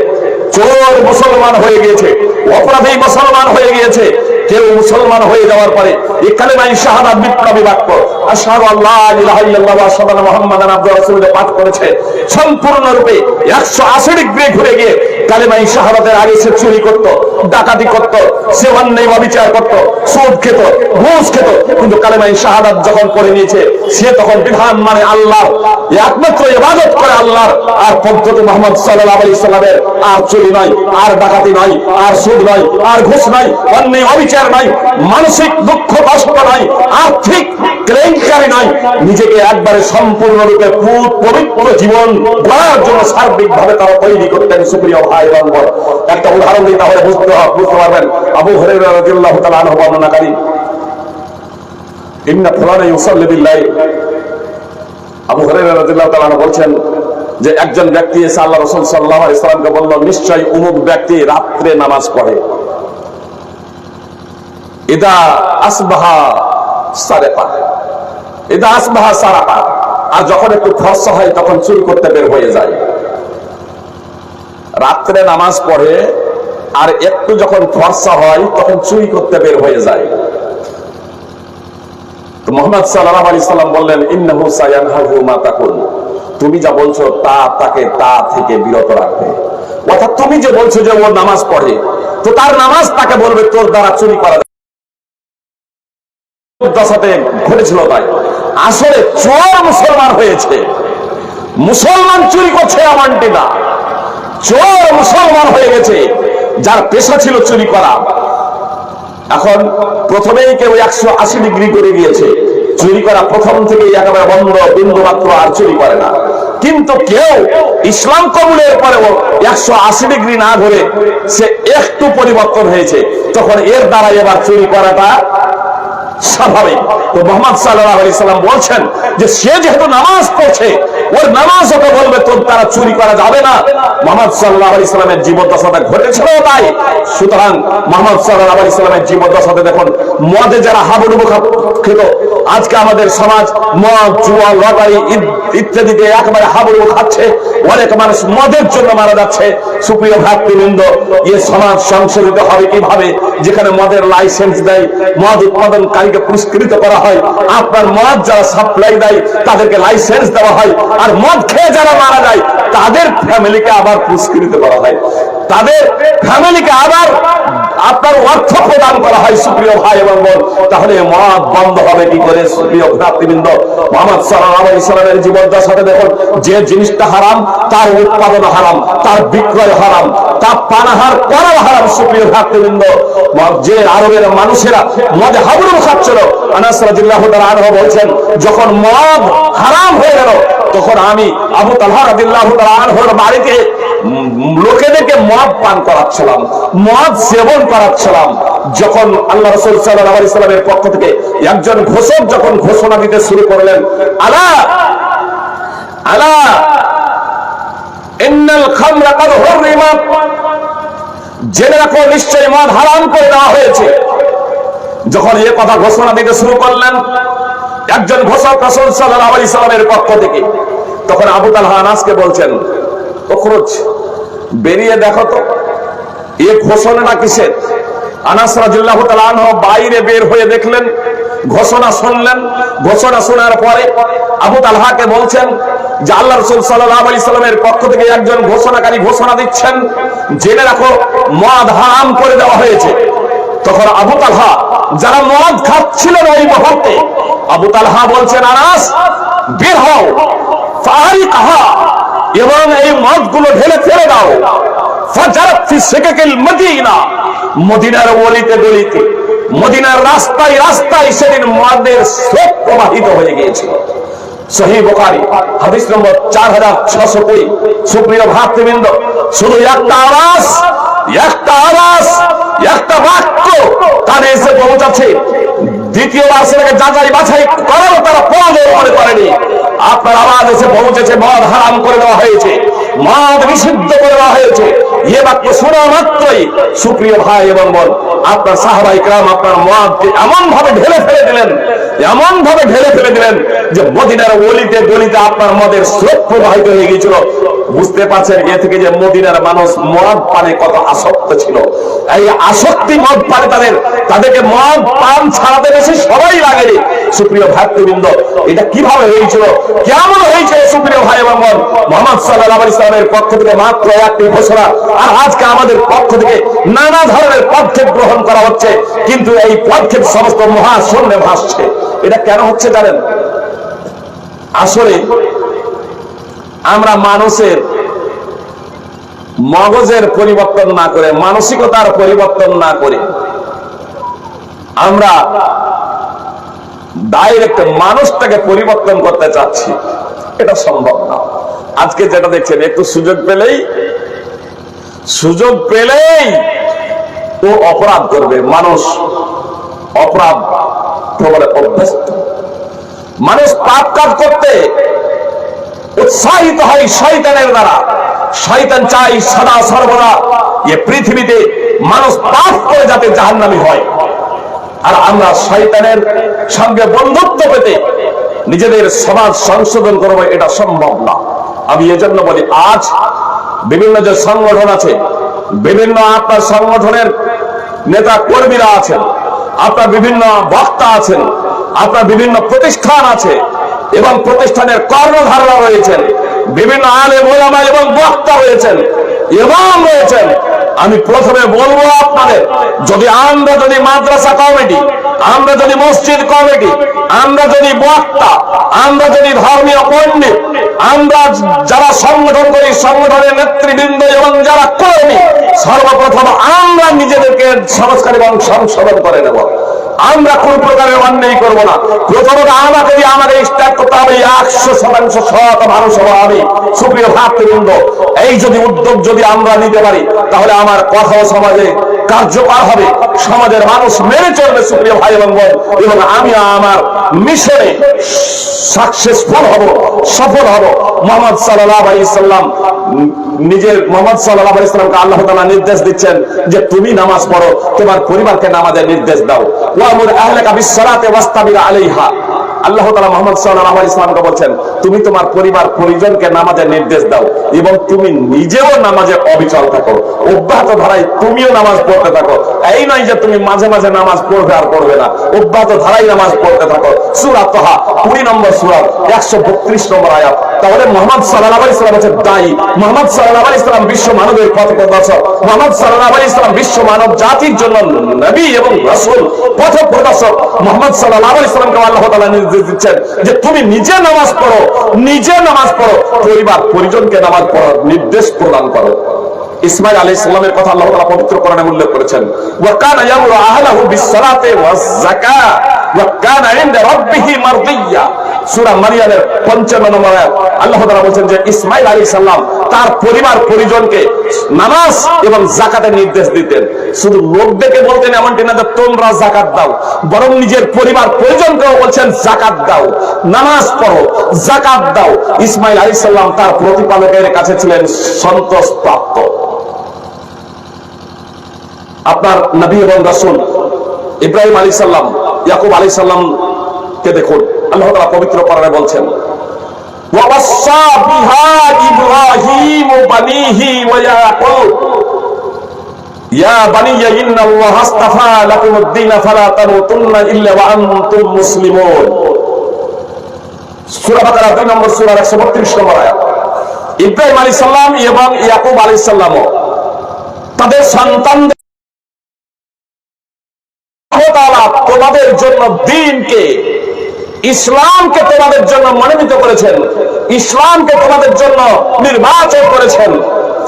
চোর মুসলমান হয়ে গিয়েছে, অপরাধী মুসলমান হয়ে গিয়েছে। কেউ মুসলমান হয়ে যাওয়ার পরে এই কালেমায়ে শাহাদাত বিপ্লবী বাক্য আশহাদু আল্লা ইলাহা ইল্লাল্লাহ ওয়া আশহাদু আন্না মুহাম্মাদান আবদুহু ওয়া রাসূলুহু পাঠ করেছে। সম্পূর্ণরূপে 180 ডিগ্রি ঘুরে গিয়ে কালেমায়ে শাহাদাতের আগে সে চুরি করত, ডাকাতি করত, সে অন্যায় বিচার করত, সুদ খেত, ঘুষ খেত, কিন্তু কালেমায়ে শাহাদাত যখন পড়ে নিয়েছে সে তখন বিধান মানে আল্লাহ, একমাত্র ইবাদত করে আল্লাহর, আর পদ্ধতি মুহাম্মদ সাল্লাল্লাহু আলাইহি সাল্লামের। আর চুরি নয়, আর ডাকাতি নয়, আর সুদ নয়, আর ঘুষ নয়, অন্যায় অবিচার নয়, মানসিক দুঃখ কষ্ট নয়, আর্থিক কেলেঙ্কারি নয়। নিজেকে একবারে সম্পূর্ণরূপে পবিত্র জীবন গড়ার জন্য সার্বিকভাবে তারা তৈরি করতেন। সুপ্রিয় ভাই বোন, একটা উদাহরণ দিই তাহলে বুঝতে পারবেন। আবু হুরায়রা রাদিয়াল্লাহু তাআলা আনহু বর্ণনাকারী, ইন্না ফুলানা ইউসাল্লি বিল-লাইল, আবু হুরায়রা রাদিয়াল্লাহু তাআলা আনহু বলছেন যে একজন ব্যক্তি এসে আল্লাহ রাসূল সাল্লাল্লাহু আলাইহি সাল্লামকে বলল, নিশ্চয়ই অমুক ব্যক্তি রাত্রে নামাজ পড়ে, ইদা আসবাহা সারাকা, ইদা আসবাহা সারাকা, আর যখন একটু ফর্সা হয় তখন চুরি করতে বের হয়ে যায়। রাত্রে নামাজ পড়ে আর একটু যখন ফর্সা হয় তখন চুরি করতে বের হয়ে যায়। তো মুহাম্মদ সাল্লাল্লাহু আলাইহি সাল্লাম বললেন, ইন্নাহু সায়ানহাহু মা তাকুল, তুমি যা বলছো তাকে তা থেকে বিরত রাখবে। অর্থাৎ তুমি যে বলছো যে ও নামাজ পড়ে, তো তার নামাজ তাকে বলবে তোর দ্বারা চুরি করা দশাতে ঘটেছিল। তাই আসলে চোর মুসলমান হয়েছে, মুসলমান চুরি করছে এমনটি না, চোর মুসলমান হয়ে গেছে, যার পেশা ছিল চুরি করা। এখন প্রথমেই কেউ 180 ডিগ্রি করে গিয়েছে, চুরি করা প্রথম থেকে একেবারে বন্ধ, বিন্দু মাত্র আর চুরি করে না। কিন্তু কেউ ইসলাম কবুলের পরেও 180 ডিগ্রি না ধরে সে একটু পরিবর্তন হয়েছে, তখন এর দ্বারা এবার চুরি করাটা স্বাভাবিক। তো মুহাম্মদ সাল্লাল্লাহু আলাইহি সাল্লাম বলছেন যে সে যেহেতু নামাজ পড়ছে, ওর নামাজ ওকে বলবে তোর দ্বারা চুরি করা যাবে না। মুহাম্মদ সাল্লাল্লাহু আলাইহি সাল্লামের জীবদ্দশাতে ঘটেছিল তাই। সুতরাং মুহাম্মদ সাল্লাল্লাহু আলাইহি সাল্লামের জীবদ্দশাতে দেখুন মদে যারা হাবুডুবু খেত, আজকে আমাদের সমাজ মদ, জুয়া, লটারি ইত্যাদিতে একেবারে হাবুডুবু খাচ্ছে, অনেক মানুষ মদের জন্য মারা যাচ্ছে। সুপ্রিয় ভ্রাতৃবৃন্দ, এই সমাজ সংশোধিত হবে কিভাবে? যেখানে মদের লাইসেন্স দেয়, মদ উৎপাদনকারীকে পুরস্কৃত করা হয়, আপনার মদ যারা সাপ্লাই দেয় তাদেরকে লাইসেন্স দেওয়া হয়, আর মদ খেয়ে যারা মারা যায় তাদের ফ্যামিলিকে আবার পুরস্কৃত করা হয়, তাদের ফ্যামিলিকে আবার আপনার অর্থ প্রদান করা হয়। সুপ্রিয় ভাই এবং বোন, তাহলে মদ বন্ধ হবে কি করে? সুপ্রিয় ভ্রাতৃবৃন্দ, মুহাম্মদ সাল্লাল্লাহু আলাইহি সাল্লামের জীবদ্দশাতে দেখুন যে জিনিসটা হারাম তার উৎপাদন হারাম, তার বিক্রয় হারাম, তা পানাহার করাও হারাম। সুপ্রিয় ভ্রাতৃবৃন্দ, যে আরবের মানুষেরা মদে হাবুডুবু খাচ্ছিল, আনাস রাদিয়াল্লাহু তাআলা আনহু বলছেন যখন মদ হারাম হয়ে গেল তখন আমি আবু তালহা রাদিয়াল্লাহু তাআলা আনহুর বাড়িতে লোকেদেরকে মদ পান করাচ্ছিলাম, মদ সেবন করাচ্ছিলাম। যখন আল্লাহ রাসূল সাল্লাল্লাহু আলাইহি সাল্লামের পক্ষ থেকে একজন ঘোষক যখন ঘোষণা দিতে শুরু করলেন, আলা আলা ইন্নাল খামরা কাদ হুররিমাত, জেনে রাখো নিশ্চয়ই মদ হারাম করে দেওয়া হয়েছে। যখন এই কথা ঘোষণা দিতে শুরু করলেন একজন ঘোষক রাসূল সাল্লাল্লাহু আলাইহি সাল্লামের পক্ষ থেকে, তখন আবু তালহা আনাসকে বলছেন, ওখরুজ, বেরিয়ে দেখো তো এই ঘোষণাটা কিসের। আনাস রাদিয়াল্লাহু তাআলা আনহু বাইরে বের হয়ে দেখলেন, ঘোষণা শুনলেন। ঘোষণা শোনার পরে আবু তালহাকে বলছেন যে আল্লাহ রাসূল সাল্লাল্লাহু আলাইহি সাল্লামের পক্ষ থেকে একজন ঘোষণাকারী ঘোষণা দিচ্ছেন, জেনে রাখো মদ হারাম করে দেওয়া হয়েছে। তখন আবু তালহা যারা মদ খাচ্ছিলেন ওই মুহূর্তে, আবু তালহা বলছেন, আনাস বের হও, ফারিকহা, এবং এই মদগুলো ঢেলে ফেলে দাও। ফাজারাত ফি সিকাকিল মদিনা, মদিনার অলিতে গলিতে, মদিনার রাস্তায় রাস্তায় সেদিন মদের স্রোত প্রবাহিত হয়ে গিয়েছিল। সহিহ বুখারী হাদিস নম্বর 4620। সুপ্রিয় ভ্রাতৃবৃন্দ, শুধু একটা আওয়াজ, একটা আওয়াজ, একটা বাক্য কানে এসে পৌঁছাচ্ছে, দ্বিতীয়বার সেটাকে যাচাই বাছাই করারও তারা প্রয়োজন মনে করেনি। আপনার আওয়াজ এসে পৌঁছেছে, মদ হারাম করে দেওয়া হয়েছে, মদ নিষিদ্ধ করে দেওয়া হয়েছে। এ বাক্য শোনা মাত্রই সুপ্রিয় ভাই এবং বোন, আপনার সাহাবায়ে কেরাম আপনার মদকে এমন ভাবে ঢেলে ফেলে দিলেন, এমন ভাবে ঢেলে ফেলে দিলেন যে মদিনার অলিতে গলিতে আপনার মদের স্রোত প্রবাহিত হয়ে গিয়েছিল। বুঝতে পারছেন এ থেকে যে মদিনার মানুষ মদ পানে কত আসক্ত ছিল। এই আসক্তি মদ পানে তাদেরকে মদ পান ছাড়াতে বেশি সবাই লাগেনি। সুপ্রিয় ভ্রাতৃবৃন্দ, এটা কিভাবে হয়েছিল, কেমন হয়েছে? সুপ্রিয় ভাই এবং বোন, মুহাম্মদ সাল্লাল্লাহু আলাইহি সাল্লামের পক্ষ থেকে মাত্র একটি ঘোষণা, আর আজকে আমাদের পক্ষ থেকে নানা ধরনের পদক্ষেপ গ্রহণ করা হচ্ছে, কিন্তু এই পদক্ষেপ সমস্ত মহাশূন্যে ভাসছে। এটা কেন হচ্ছে জানেন? আসলে আমরা মানুষের মগজের পরিবর্তন না করে, মানসিকতার পরিবর্তন না করে আমরা ডাইরেক্ট মানুষটাকে পরিবর্তন করতে চাচ্ছি, এটা সম্ভব না। আজকে যেটা দেখছেন, একটু সুযোগ পেলেই ও অপরাধ করবে। মানুষ অপরাধ প্রবলে অভ্যস্ত, মানুষ পাপ কাজ করতে উৎসাহিত হয় শয়তানের দ্বারা। শয়তান চাই সদা সর্বদা এ পৃথিবীতে মানুষ পাপ করে যাতে জাহান্নামী হয়, আর আমরা শয়তানের সঙ্গে বন্ধুত্ব পেতে নিজেদের সমাজ সংশোধন করবো, এটা সম্ভব না। আমি এজন্য বলি, আজ বিভিন্ন যে সংগঠন আছে, বিভিন্ন আপনার সংগঠনের নেতা কর্মীরা আছেন, আপনার বিভিন্ন বক্তা আছেন, আপনার বিভিন্ন প্রতিষ্ঠান আছে এবং প্রতিষ্ঠানের কর্মধাররা রয়েছেন, বিভিন্ন আলেম ওলামা এবং বক্তা রয়েছেন এবং রয়েছেন। আমি প্রথমে বলবো আপনাদের, আমরা যদি মাদ্রাসা কমিটি, আমরা যদি মসজিদ কমিটি, আমরা যদি বক্তা, আমরা যদি ধর্মীয় পণ্ডিত, আমরা যারা সংগঠন করি, সংগঠনের নেতৃবৃন্দ এবং যারা কর্মী, সর্বপ্রথম আমরা নিজেদেরকে সংস্কার এবং সংশোধন করে নেব। আমরা কোন প্রকারের অন্যায় করবো না। প্রথমত আমাকে দিয়ে আমাকে স্টার্ট করতে হবে 100% সৎ মানুষ হবো আমি। সুপ্রিয় ভাতৃবৃন্দ, এই যদি উদ্যোগ যদি আমরা নিতে পারি তাহলে আমার কথাও সমাজে কার্যকর হবে, সমাজের মানুষ মেনে চলবে সুপ্রিয় ভাই এবং বোন, এবং আমি আমার মিশনে সাকসেসফুল হব, সফল হব। মুহাম্মদ সাল্লাল্লাহু আলাইহি সাল্লাম নিজের মোহাম্মদ সাল্লাল্লাহু আলাইহি সাল্লামকে আল্লাহ তাআলা নির্দেশ দিচ্ছেন যে তুমি নামাজ পড়ো, তোমার পরিবারকে নামাজের নির্দেশ দাও। ওয়ামুর আহলাকা বিসসালাতি ওয়াসতাবির আলাইহা। আল্লাহ তাআলা মুহাম্মদ সাল্লাল্লাহু আলাইহি সাল্লামকে বলছেন তুমি তোমার পরিবার পরিজনকে নামাজের নির্দেশ দাও এবং তুমি নিজেও নামাজে অবিচল থাকো, অব্যাহত ধারায় তুমিও নামাজ পড়তে থাকো। এই নয় যে তুমি মাঝে মাঝে নামাজ পড়বে আর পড়বে না, অব্যাহত ধারায় নামাজ পড়তে থাকো। সূরা তাহা 20 নম্বর সূরা 132 নম্বর আয়াত। তাহলে মুহাম্মদ সাল্লাল্লাহু আলাইহি সাল্লাম হচ্ছে দায়ী। মুহাম্মদ সাল্লাল্লাহু আলাইহি সাল্লাম বিশ্ব মানবের পথপ্রদর্শক। মুহাম্মদ সাল্লাল্লাহু আলাইহি সাল্লাম বিশ্ব মানব জাতির জন্য নবী এবং রাসূল, পথপ্রদর্শক। মুহাম্মদ সাল্লাল্লাহু আলাইহি সাল্লামকে আল্লাহ তাআলা নির্দেশ দিচ্ছেন যে তুমি নিজে নামাজ পড়ো, নিজে নামাজ পড়ো, পরিবার পরিজনকে নামাজ পড়ার নির্দেশ প্রদান করো। ইসমাঈল আলাইহিস সালামের কথা আল্লাহ তাআলা পবিত্র কোরআনে উল্লেখ করেছেন, ওয়া কানা ইয়ামুরু আহলাহু বিস-সালাতি ওয়াজ-যাকাত ওয়া কানা ইনদা রাব্বিহি মারদিয়্যা। সূরা মারইয়ামের 55 নম্বর আয়াত আল্লাহ তাআলা বলেন যে ইসমাঈল আলাইহিস সালাম তার পরিবার পরিজনকে নামাজ এবং যাকাতের নির্দেশ দিতেন। শুধু লোক ডেকে বলতেন এমনটি না যে তোমরা যাকাত দাও, বরং নিজের পরিবার পরিজনকেও বলছেন যাকাত দাও, নামাজ পড়ো, যাকাত দাও। ইসমাঈল আলাইহিস সালাম তার প্রতিপালকের কাছে ছিলেন সন্তোষপ্রাপ্ত। আপনার নবী এবং রাসূল ইব্রাহিম আলাইহিস সালাম, ইয়াকুব আলাইহিস সালাম কে দেখুন, আল্লাহ তাআলা পবিত্র কোরআনে বলছেন ওয়া ওয়াসা বিহা ইব্রাহিম বানিহি ওয়া ইয়াকুব ইয়া বানিয়া ইন্নাল্লাহা আস্তাফা লাকুমুদ-দীন ফালা তামুতুন্না ইল্লা ওয়া আনতুম মুসলিমুন। সূরা বাকারা 2 নম্বর সূরা 132 নম্বর আয়াত। ইব্রাহিম আলাইহিস সালাম এবং ইয়াকুব আলাইহিস সালাম তাদের সন্তানদের তোমাদের জন্য দ্বীনকে, ইসলামকে তোমাদের জন্য মনোনীত করেছেন, ইসলামকে তোমাদের জন্য নির্বাচন করেছেন।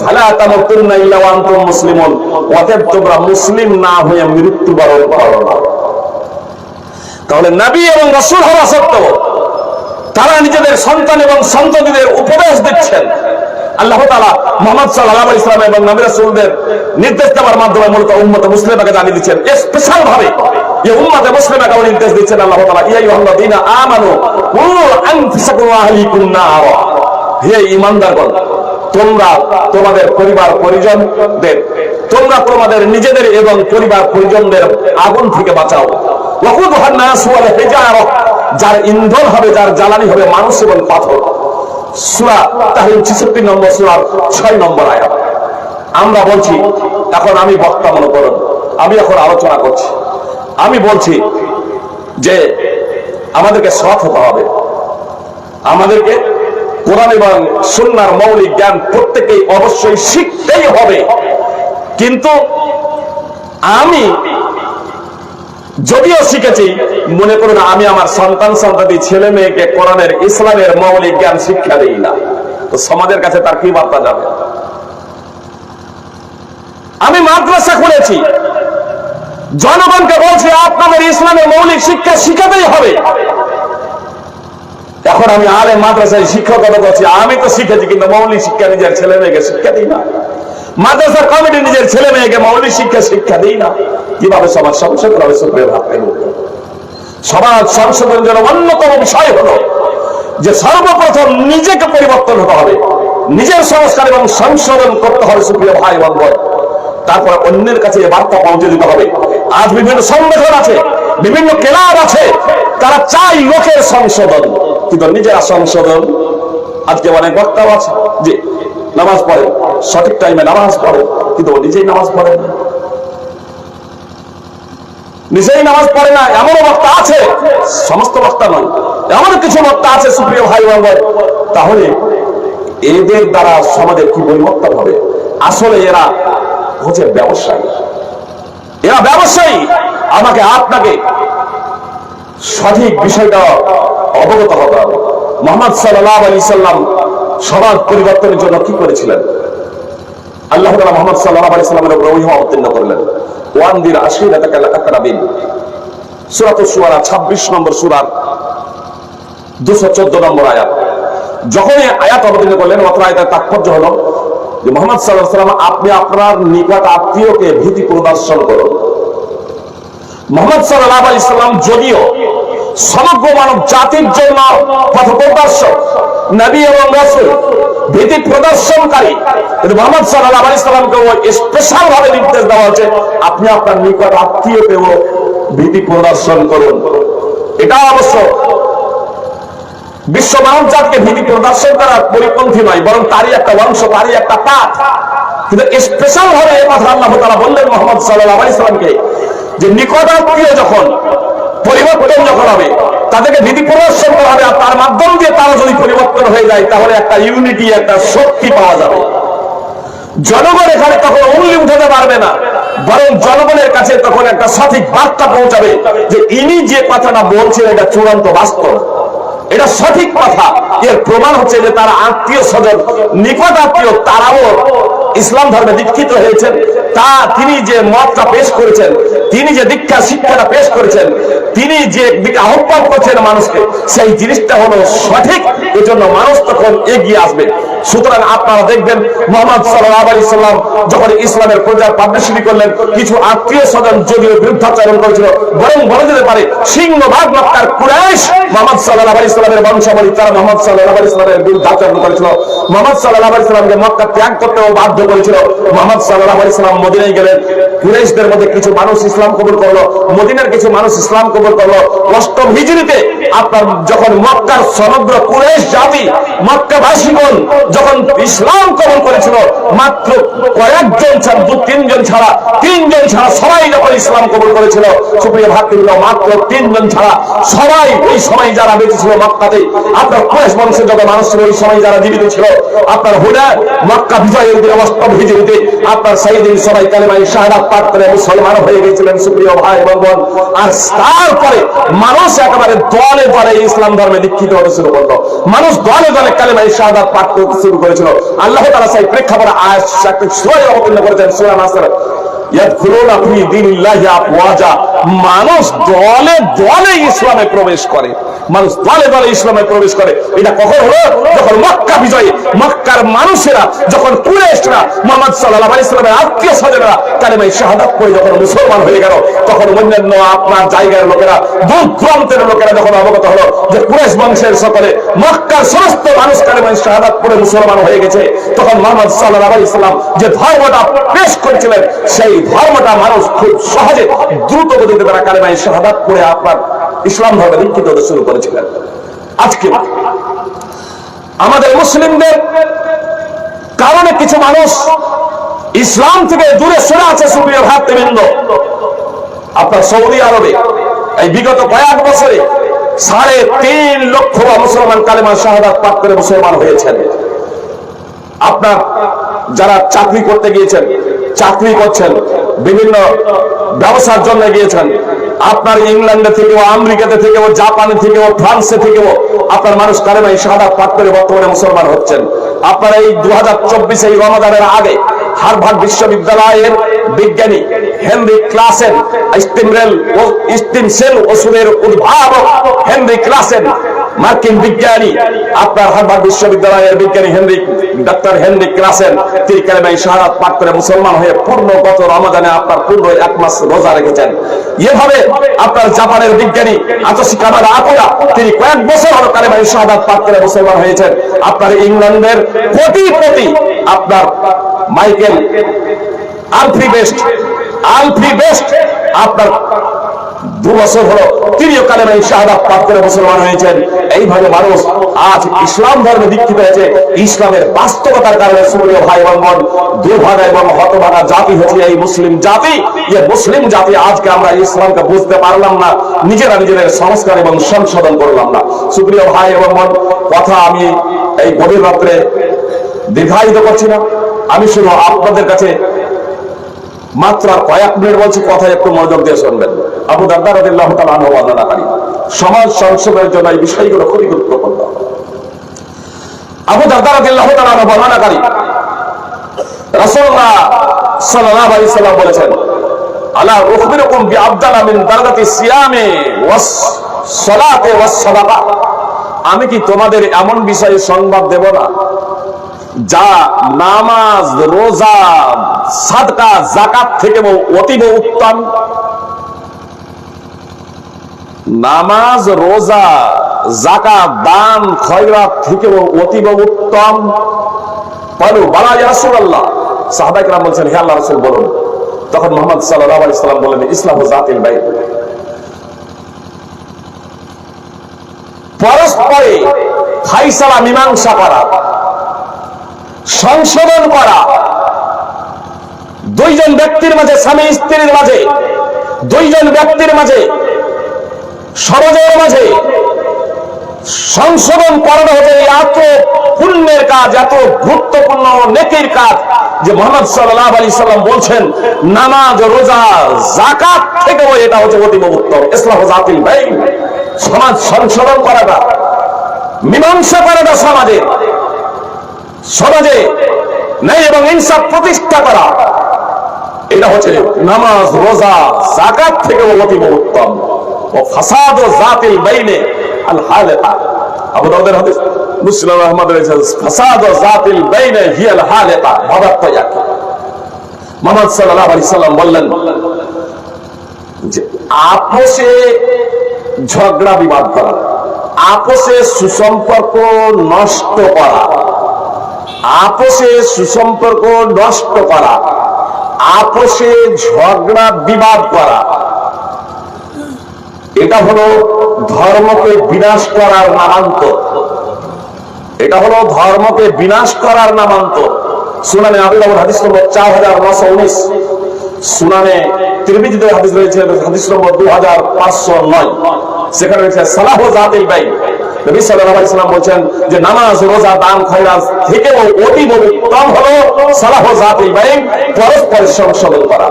ফালা তামুতুন্না ইল্লা ওয়া আনতুম মুসলিমুন, অতএব তোমরা মুসলিম না হয়ে মৃত্যুবরণ করো না। তাহলে নবী এবং রাসূল হওয়া সত্ত্বেও তারা নিজেদের সন্তান এবং সন্ততিদের উপদেশ দিচ্ছেন। আল্লাহ তাআলা মুহাম্মদ সাল্লাল্লাহু আলাইহি ওয়াসাল্লাম এবং নবী রাসূলদের নির্দেশ দেওয়ার মাধ্যমে মূলত উম্মতে মুসলিমাকে জানিয়ে দিচ্ছেন, স্পেশাল ভাবে এই উম্মতে মুসলিমাকে নির্দেশ দিচ্ছেন আল্লাহ তাআলা, ইয়া আইয়ুহাল্লাযীনা আমানু কু আনফুসাকুম ওয়া আহলিকুম নার। হে ঈমানদারগণ, তোমরা তোমাদের পরিবার পরিজনদের, তোমরা তোমাদের নিজেদের এবং পরিবার পরিজনদের আগুন থেকে বাঁচাও। ওয়াকুদুহান নাস ওয়াল হিজারা, যার ইন্ধন হবে, যার জ্বালানি হবে মানুষ এবং পাথর। সূরা তাহরিম 66 নম্বর সূরা 6 নম্বর আয়াত। আমরা বলছি, এখন আমি বক্তা মনে করুন, আমি এখন আলোচনা করছি, আমি বলছি যে আমাদেরকে সৎ হতে হবে, আমাদেরকে কোরআন এবং সুন্নাহর মৌলিক জ্ঞান প্রত্যেকেই অবশ্যই শিখতেই হবে। কিন্তু আমি যদিও শিখেছি, মনে করুন আমি আমার সন্তান সন্ততি ছেলে মেয়েকে কোরআনের ইসলামের মৌলিক জ্ঞান শিক্ষা দিই না, তো সমাজের কাছে তার কি বার্তা যাবে? আমি মাদ্রাসা খুলেছি, জনগণকে বলছি আপনাদের ইসলামের মৌলিক শিক্ষা শিখাতেই হবে। এখন আমি আলেম মাদ্রাসায় শিক্ষকতা করছি, আমি তো শিখেছি কিন্তু মৌলিক শিক্ষা নিজের ছেলে মেয়েকে শিক্ষা দিই না। মাদ্রাসা কমিটি নিজের ছেলে মেয়েকে মৌলিক শিক্ষা দিই না। কিভাবে সমাজ সংশোধন হবে? সমাজ সংশোধনের জন্য অন্যতম বিষয় হলো যে সর্বপ্রথম নিজেকে পরিবর্তন হতে হবে, নিজের সংস্কার এবং সংশোধন করতে হবে সুপ্রিয় ভাই বন্ধু। তারপর অন্যের কাছে এই বার্তা পৌঁছে দিতে হবে। আজ বিভিন্ন সংগঠন আছে, বিভিন্ন ক্লাব আছে, তারা চাই লোকের সংশোধন, কিন্তু নিজেরা সংশোধন। আজকে অনেক বক্তাও আছে যে নামাজ পড়ে, সঠিক টাইমে নামাজ পড়ে, কিন্তু নিজেই নামাজ পড়ে না, নিজেই নামাজ পড়ে না। এমনও বক্তা আছে, সমস্ত বক্তা নয়, এমন কিছু বক্তা আছে সুপ্রিয় ভাই বন্ধু। তাহলে এদের দ্বারা সমাজের কি পরিবর্তন হবে? আসলে এরা হচ্ছে ব্যবসায়ী, এরা ব্যবসায়ী। আমাকে আপনাকে সঠিক বিষয়টা অবগত হতে হবে। মুহাম্মদ সাল্লাল্লাহু আলাইহি সাল্লাম সমাজ পরিবর্তনের জন্য কি করেছিলেন? আল্লাহ তাআলা মুহাম্মদ সাল্লাল্লাহু আলাইহি সাল্লামের উপর ওহী অবতীর্ণ করলেন, ওয়ানদির আশিরাতাকাল আকরাবিন। সূরাতুশ শুআরা 26 নম্বর সূরার 214 নম্বর আয়াত। যখন এই আয়াত অবতীর্ণ করলেন, অত্র আয়াতের তাৎপর্য হলো যে মুহাম্মদ সাল্লাল্লাহু আলাইহি ওয়াসাল্লাম, আপনি আপনার নিকট আত্মীয়কে ভীতি প্রদর্শন করুন। মুহাম্মদ সাল্লাল্লাহু আলাইহি ওয়াসাল্লাম যদিও সমগ্র মানব জাতির জন্য পথপ্রদর্শক, নবী এবং রাসূল, ভীতি প্রদর্শনকারী, কিন্তু মুহাম্মদ সাল্লাল্লাহু আলাইহি ওয়াসাল্লামকে স্পেশাল ভাবে নির্দেশ দেওয়া হচ্ছে আপনি আপনার নিকট আত্মীয়কেও ভীতি প্রদর্শন করুন। এটা অবশ্য বিশ্ব মানব জাতিকে ভীতি প্রদর্শন করার পরিপন্থী নয়, বরং তারই একটা অংশ, তারই একটা পাঠ। কিন্তু স্পেশাল ভাবে এই কথা আল্লাহ তাআলা বললেন মুহাম্মদ সাল্লাল্লাহু আলাইহি ওয়াসাল্লামকে যে নিকট আত্মীয় যখন পরিবর্তন যখন হবে, তাদেরকে ভীতি প্রদর্শন করা হবে, আর তার মাধ্যম দিয়ে তারা যদি পরিবর্তন হয়ে যায় তাহলে একটা ইউনিটি, একটা শক্তি পাওয়া যাবে। জনগণ এখানে তখন উঙ্গলি উঠাতে পারবে না, বরং জনগণের কাছে তখন একটা সঠিক বার্তা পৌঁছাবে যে ইনি যে কথাটা বলছেন এটা চূড়ান্ত বাস্তব, এটা সঠিক কথা। এর প্রমাণ হচ্ছে যে তার আত্মীয় স্বজন, নিকট আত্মীয়, তারাও ইসলাম ধর্মে দীক্ষিত হয়েছেন। তিনি যে মতটা পেশ করেছেন, তিনি যে দীক্ষা শিক্ষাটা পেশ করেছেন, তিনি যে দিকে আহ্বান করছেন মানুষকে, সেই জিনিসটা হলো সঠিক। এজন্য মানুষ তখন এগিয়ে আসবে। সুতরাং আপনারা দেখবেন মুহাম্মদ সাল্লাল্লাহু আলাইহি ওয়াসাল্লাম যখন ইসলামের প্রচার পাবলিসিটি করলেন, কিছু আত্মীয় স্বজন যদিও বিরুদ্ধাচরণ করেছিল, বরং বলা যেতে পারে সিংহভাগ মক্কার কুরাইশ মুহাম্মদ সাল্লাল্লাহু আলাইহি ওয়াসাল্লামের বংশাবলী, তারা মুহাম্মদ সাল্লাল্লাহু আলাইহি ওয়াসাল্লামের বিরুদ্ধাচরণ করেছিল। মুহাম্মদ সাল্লাল্লাহু আলাইহি ওয়াসাল্লামকে মক্কা ত্যাগ করতেও বাধ্য করেছিল। মুহাম্মদ সাল্লাল্লাহু আলাইহি ওয়াসাল্লাম মদিনায় গেলেন, কুরাইশদের মধ্যে কিছু মানুষ ইসলাম কবুল করলো, মদিনার কিছু মানুষ ইসলাম কবুল করলো। 8ম হিজরিতে আপনার যখন মক্কার সমগ্র কুরাইশ জাতি, মক্কাবাসীগণ যখন ইসলাম কবুল করেছিল, মাত্র কয়েকজন ছাড়া, 2-3 ছাড়া, 3 ছাড়া সবাই যখন ইসলাম কবুল করেছিল, সুপ্রিয় ভাতৃবৃন্দ, মাত্র 3 ছাড়া সবাই ওই সময় যারা বেঁচে ছিল মক্কাতে, আপনার কুরাইশ বংশের যত মানুষ ছিল ওই সময় যারা জীবিত ছিল, আপনার হুনায়ন মক্কা বিজয়ের দিন 8ম হিজরিতে আপনার সেই দিন সবাই কালেমায়ে শাহাদাত পাঠ করে মুসলমান হয়ে গেছিলেন। সুপ্রিয় ভাই এবং বোন, আর তারপরে মানুষ একেবারে দলে দলে ইসলাম ধর্মে দীক্ষিত হতে শুরু করলো, মানুষ দলে দলে কালেমায়ে শাহাদাত পাঠ করতে শুরু করেছিল। আল্লাহ তাআলা সেই প্রেক্ষাপটে আয়াত সূরা অবতীর্ণ করেছেন, সূরা নাসর, ইয়াদখুলুনা ফি দীনিল্লাহি আফওয়াজা। মানুষ দলে দলে ইসলামে প্রবেশ করে, মানুষ দলে দলে ইসলামে প্রবেশ করে। এটা কখন হলো? যখন মক্কা বিজয়ে মক্কার মানুষেরা, যখন কুরাইশরা, মুহাম্মদ সাল্লাল্লাহু আলাইহি ওয়াসাল্লামের আত্মীয় স্বজনেরা কালেমায়ে শাহাদাত পড়ে যখন মুসলমান হয়ে গেল, তখন অন্যান্য আপনার জায়গার লোকেরা, দূর দূরান্তের লোকেরা যখন অবগত হলো যে কুরাইশ বংশের সকলে, মক্কার সমস্ত মানুষ কালেমায়ে শাহাদাত পড়ে মুসলমান হয়ে গেছে, তখন মুহাম্মদ সাল্লাল্লাহু আলাইহি ওয়াসাল্লাম যে ধর্মটা পেশ করেছিলেন, সেই ধর্মটা মানুষ খুব সহজে দ্রুত গতিতে তারা কালেমায়ে শাহাদাত পড়ে আপনার ইসলাম ধর্মে দীক্ষিত হতে শুরু করেছিলেন। আজকে আমাদের মুসলিমদের কারণে কিছু মানুষ ইসলাম থেকে দূরে সরে আছে। সুপ্রিয় ভাতৃবৃন্দ, আপনার সৌদি আরবে এই বিগত কয়েক বছরে 3.5 লক্ষ মুসলমান কালেমা শাহাদাত পাঠ করে মুসলমান হয়েছেন। আপনার যারা চাকরি করতে গিয়েছেন, চাকরি করছেন, বিভিন্ন ব্যবসার জন্য গিয়েছেন, আপনার ইংল্যান্ডে থেকেও, আমেরিকাতে থেকেও, জাপানে থেকেও, ফ্রান্সে থেকেও আপনার মানুষ কালেমায়ে শাহাদাত পাঠ করে বর্তমানে মুসলমান হচ্ছেন। আপনার এই 2024 এই রমাদানের আগে হার্ভার্ড বিশ্ববিদ্যালয়ের বিজ্ঞানী হেনরি ক্লাসেন, স্টিম সেল ওষুধের উদ্ভাবক হেনরি ক্লাসেন, মার্কিন বিজ্ঞানী, আপনার হার্ভার্ড বিশ্ববিদ্যালয়ের বিজ্ঞানী ডক্টর হেনরি ক্লাসেন, তিনি কালেমায়ে শাহাদাত পাঠ করে মুসলমান হয়ে পূর্ণ গত রমাদানে আপনার পূর্ণ 1 মাস রোজা রেখেছেন। এভাবে আপনার জাপানের বিজ্ঞানী আতোশি কামারা আকুরা, তিনি কয়েক বছর হলো কালেমায়ে শাহাদাত পাঠ করে মুসলমান হয়েছেন। আপনার ইংল্যান্ডের কোটিপতি আপনার মাইকেল আলফ্রি বেস্ট আপনার 2 বছর হলো তিনিও কালেমায়ে শাহাদাত পাঠ করে মুসলমান হয়েছেন। এইভাবে মানুষ আজ ইসলাম ধর্মে দীক্ষিত হয়েছে। ইসলামের বাস্তবতার কারণে সুপ্রিয় ভাই এবং বোন, দুর্ভাগা এবং হতভাগা জাতি হচ্ছে এই মুসলিম জাতি। এই মুসলিম জাতি আজকে আমরা ইসলামকে বুঝতে পারলাম না, নিজেরা নিজেদের সংস্কার এবং সংশোধন করলাম না। সুপ্রিয় ভাই এবং বোন, কথা আমি এই গভীর রাত্রে দীর্ঘায়িত করছি না, আমি শুধু আপনাদের কাছে মাত্র কয়েক মিনিট বলছি, কথায় একটু মনোযোগ দিয়ে শুনবেন। আবু দারদা রাদিয়াল্লাহু তাআলা আনহু বর্ণনাকারী, সমাজ সংস্কারের জন্য এই বিষয়গুলো খুবই গুরুত্বপূর্ণ। আবু দারদা রাদিয়াল্লাহু তাআলা আনহু বর্ণনাকারী, রাসূলুল্লাহ সাল্লাল্লাহু আলাইহি ওয়াসাল্লাম বলেছেন, আলা উখবিরুকুম বিআফদালা মিন দারাজাতি সিয়ামে ওয়াস সালাতে ওয়াস সাদাকা, আমি কি তোমাদের এমন বিষয়ে সংবাদ দেব না যা নামাজ, রোজা, সাদকা, যাকাত থেকে অতীব উত্তম? নামাজ, রোজা, যাকাত, দান, খয়রাত থেকে অতীব উত্তম। বলো বালা ইয়া রাসূলুল্লাহ। সাহাবায়ে কেরাম বলছেন, হে আল্লাহর রাসূল বলুন। তখন মুহাম্মদ সাল্লাল্লাহু আলাইহি ওয়াসাল্লাম বললেন, ইসলাহু যাতিল বাইন, পরস্পরে ফাইসালা মীমাংসা করা, সংশোধন করা। দুইজন ব্যক্তির মাঝে, স্বামী স্ত্রীর মাঝে, দুইজন ব্যক্তির মাঝে, সমাজের মাঝে সংশোধন করানো হচ্ছে এত পুণ্যের কাজ, এত গুরুত্বপূর্ণ নেকির কাজ যে মুহাম্মদ সাল্লাল্লাহু আলাইহি সাল্লাম বলছেন নামাজ, রোজা, যাকাত থেকেও এটা হচ্ছে অতীব উত্তম। ইসলাহু যাতিল বাইন, সমাজ সংশোধন করাটা, মীমাংসা করাটা, সমাজে ন্যায় এবং ইনসাফ প্রতিষ্ঠা করা, এটা হচ্ছে নামাজ, রোজা, যাকাত থেকেও অতীব উত্তম। ও ফাসাদু যাতিল বাইনে আল হালিকা, আবু দাউদের হাদিস, মুসলিম আহমদ রয়েছে, ফাসাদু যাতিল বাইনে হিয়াল হালিকা মাদাত্তায়াক। মুহাম্মদ সাল্লাল্লাহু আলাইহি সাল্লাম বললেন যে আপোষে ঝগড়া বিবাদ করা, আপোষে সুসম্পর্ক নষ্ট করা, আপোষে সুসম্পর্ক নষ্ট করা, আপোষে ঝগড়া বিবাদ করা, এটা হলো ধর্মকে বিনাশ করার নামান্তর। এটা হলো ধর্মকে বিনাশ করার নামান্তর। সুনানে আবু দাউদ হাদিস নম্বর 4919, সুনানে তিরমিজিতে হাদিস রয়েছে হাদিস নম্বর 2509, সেখানে রয়েছে সালাহু যাতিল বাইন। নবী সাল্লাল্লাহু আলাইহি সাল্লাম বলেন যে নামাজ, রোজা, দান, খয়রাত থেকেও অতীব উত্তম হলো সালাহু যাতিল বাইন, পরস্পর সংশোধন করা।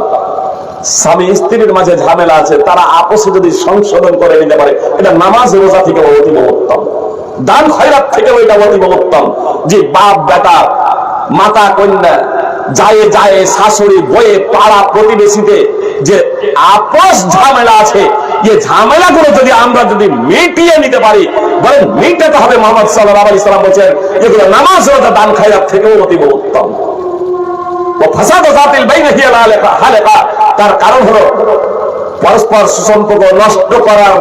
স্বামী স্ত্রীর মাঝে ঝামেলা আছে, তারা আপোষে যদি সংশোধন করে নিতে পারে, এটা নামাজ, রোজা থেকে অতীব উত্তম। দান, খয়রাত থেকে এটা অতীব উত্তম। যে বাপ বেটা, মাতা কন্যা, যায় যায়, শাশুড়ি, বয়ে, পাড়া প্রতিবেশীতে যে আপোষ ঝামেলা আছে, এই ঝামেলাগুলো যদি আমরা মিটিয়ে নিতে পারি, বলেন মিটাতে হবে। মুহাম্মদ সাল্লাল্লাহু আলাইহি সাল্লাম বলেছেন এগুলো নামাজ, রোজা, দান, খয়রাত থেকেও অতীব উত্তম। ও ফাসাদু যাতিল বাইনে হিয়াল হালিকা, তার কারণ হলো পরস্পর সুসম্পর্ক নষ্ট করার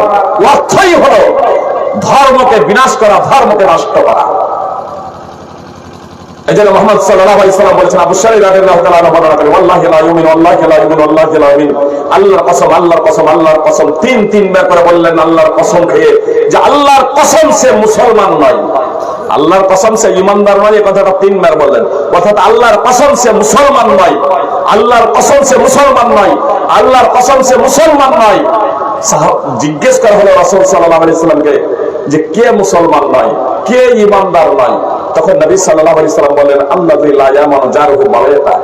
অর্থই হলো ধর্মকে বিনাশ করা, ধর্মকে নষ্ট করা। এজন্য মুহাম্মদ সাল্লাল্লাহু আলাইহি সাল্লাম বলেছেন, আবু শারীর রাদিয়াল্লাহু তাআলা আনহু বর্ণনা করেন, ওয়াল্লাহি লা ইউমিনু, ওয়াল্লাহি লা ইউমিনু, ওয়াল্লাহি লা ইউমিনু, আল্লাহর কসম, আল্লাহর কসম, আল্লাহর কসম, তিনবার করে বললেন আল্লাহর কসম খেয়ে, যে আল্লাহর কসম সে মুসলমান নয়, আল্লাহর কসম সে ইমানদার নয়। এই কথাটা তিনবার বললেন, অর্থাৎ আল্লাহর কসম সে মুসলমান নয়, আল্লাহর কসম সে মুসলমান নয়, আল্লাহর কসম সে মুসলমান নয়। জিজ্ঞেস করা হলো রাসূল সাল্লাল্লাহু আলাইহি সাল্লামকে যে কে মুসলমান নয়, কে ইমানদার নয়? তখন নবী সাল্লাল্লাহু আলাইহি সাল্লাম বললেন, আল্লাযী লা ইয়ামানু জারুহু বাওয়াতা,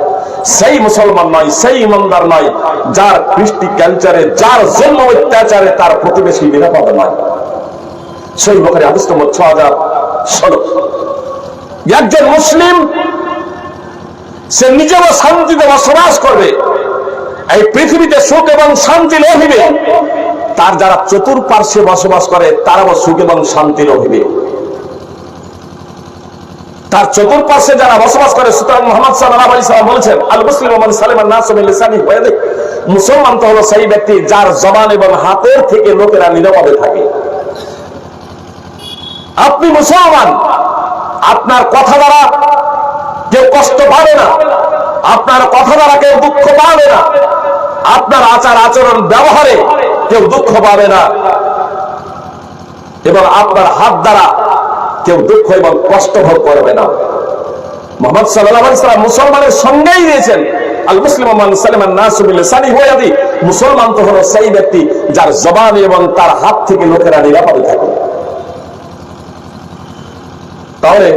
সেই মুসলমান নয়, সেই ইমানদার নয় যার কৃষ্টি কালচারে, যার জন্ম অত্যাচারে তার প্রতিবেশী নিরাপদ নয়। সহিহ বুখারী হাদিস নম্বর 6016। একজন মুসলিম সে নিজেও শান্তিতে বসবাস করবে, এই পৃথিবীতে সুখ এবং শান্তি রহিবে, তার যারা চতুর্পার্শ্বে বসবাস করে তারাও সুখ এবং শান্তি রহিবে, তার চতুর্পার্শ্বে যারা বসবাস করে। সুতরাং মুহাম্মদ সাল্লাল্লাহু আলাইহি সাল্লাম বলেছেন, আল মুসলিমু মান সালিমান নাসু মিন লিসানিহি ওয়া ইয়াদিহি, মুসলমান তো হলো সেই ব্যক্তি যার জবান এবং হাতের থেকে লোকেরা নিরাপদে থাকে। আপনি মুসলমান, আপনার কথা দ্বারা কেউ কষ্ট পাবে না, আপনার কথা দ্বারা কেউ দুঃখ পাবে না, আপনার আচার আচরণ ব্যবহারে কেউ দুঃখ পাবে না, এবং আপনার হাত দ্বারা কেউ দুঃখ এবং কষ্ট ভোগ করবে না। মুহাম্মদ সাল্লাল্লাহু আলাইহি সাল্লাম মুসলমানের সঙ্গেই দিয়েছেন, আল মুসলিমু মান সালিমান নাসু মিন লিসানিহি ওয়া ইয়াদিহি, মুসলমান তো হলো সেই ব্যক্তি যার জবান এবং তার হাত থেকে লোকেরা নিরাপদে থাকে। তাহলে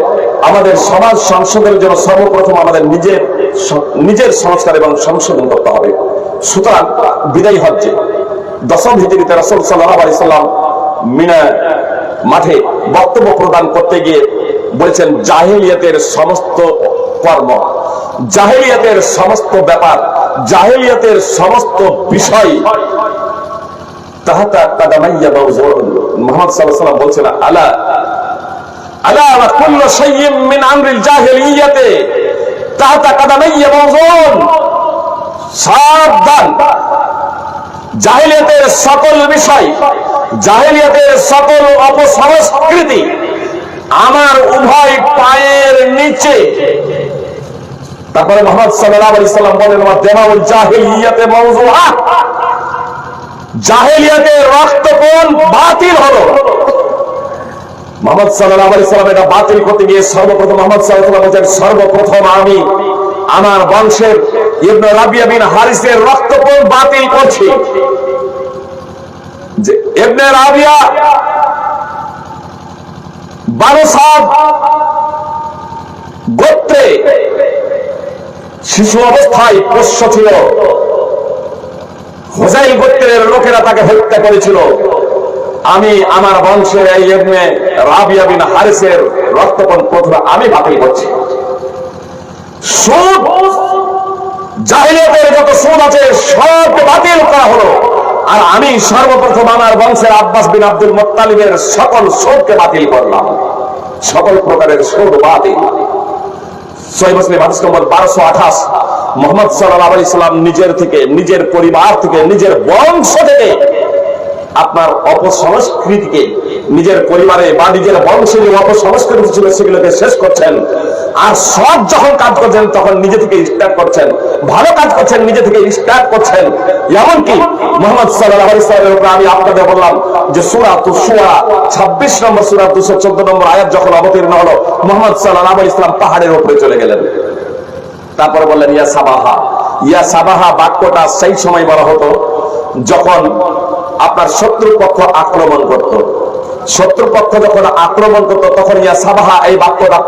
আমাদের সমাজ সংশোধনের জন্য সর্বপ্রথম আমাদের নিজের সংস্কার এবং সংশোধন করতে হবে। সুতরাং বিদায়ী হজ্জে 10ম হিজরিতে রাসূল সাল্লাল্লাহু আলাইহি সাল্লাম মিনা মাঠে বক্তব্য প্রদান করতে গিয়ে বলেছেন, জাহেলিয়াতের সমস্ত কর্ম, জাহেলিয়াতের সমস্ত ব্যাপার জাহেলিয়াতের সমস্ত বিষয় তাহাতা কাদামাইয়া মাউজুন। মুহাম্মদ সাল্লাল্লাহু আলাইহি ওয়াসাল্লাম বলছেন, আলা আলা ওয়া কুল্লু শাইইন মিন আমরিল জাহিলিয়াতি তাহাতা কাদামাইয়া মাউজুন। সাবধান, জাহেলিয়াতের সকল বিষয়, জাহেলিয়াতের সকল অপসংস্কৃতি আমার উভয় পায়ের নিচে। তারপরে মুহাম্মদ সাল্লাল্লাহু আলাইহি ওয়াসাল্লাম বলেন, ওয়া দামাউল জাহিলিয়াতি মাউজুআ, জাহেলিয়াতের রক্তপণ বাতিল হলো। মুহাম্মদ সাল্লাল্লাহু আলাইহি ওয়াসাল্লাম এটা বাতিল করতে গিয়ে সর্বপ্রথম মুহাম্মদ সাল্লাল্লাহু আলাইহি ওয়াসাল্লাম বলেন, সর্বপ্রথম আমি আমার বংশের ইবনে রাবিয়া বিন হারিসের রক্তপণ বাতিল করছি। যে ইবনে রাবিয়া বানু সাদ গোত্রে শিশু অবস্থায় পোষ্য ছিল। হুযাইল গোত্রের লোকেরা তাকে হত্যা করেছিল। আমি আমার বংশের এই ইবনে রাবিয়া বিন হারিসের রক্তপণ প্রথমে আমি বাতিল করছি। সুদ, জাহেলিয়াতের যত সুদ আছে সব বাতিল করা হলো, আর আমি সর্বপ্রথম আমার বংশের আব্বাস বিন আব্দুল মুত্তালিবের সকল সুদকে বাতিল করলাম। সকল প্রকারের সুদ বাতিল। সহিহ মুসলিম হাদিস নম্বর 1228। মুহাম্মদ সাল্লাল্লাহু আলাইহি ওয়াসাল্লাম নিজের থেকে, নিজের পরিবার থেকে, নিজের বংশ থেকে আপনার অপসংস্কৃতিকে নিজের পরিবারে বা নিজের বংশে যে অপসংস্কৃতি ছিল সেগুলোকে শেষ করছেন। আর সব যখন কাজ করছেন তখন নিজে থেকে স্টার্ট করছেন, ভালো কাজ করছেন নিজে থেকে স্টার্ট করছেন। এমনকি মুহাম্মদ সাল্লাল্লাহু আলাইহি ওয়াসাল্লামের উপর আমি আপনাদের বললাম যে সূরা শুআরা 26 নম্বর সূরা 214 নম্বর আয়াত যখন অবতীর্ণ হলো, মুহাম্মদ সাল্লাল্লাহু আলাইহি ওয়াসাল্লাম পাহাড়ের উপরে চলে গেলেন। তারপরে বললেন, ইয়া সাবাহা। ইয়া সাবাহা বাক্যটা সেই সময় বলা হতো যখন আপনার শত্রুপক্ষ আক্রমণ করত। শত্রুপক্ষ যখন আক্রমণ করত তখন ইয়া সাবাহা এই বাক্যটা,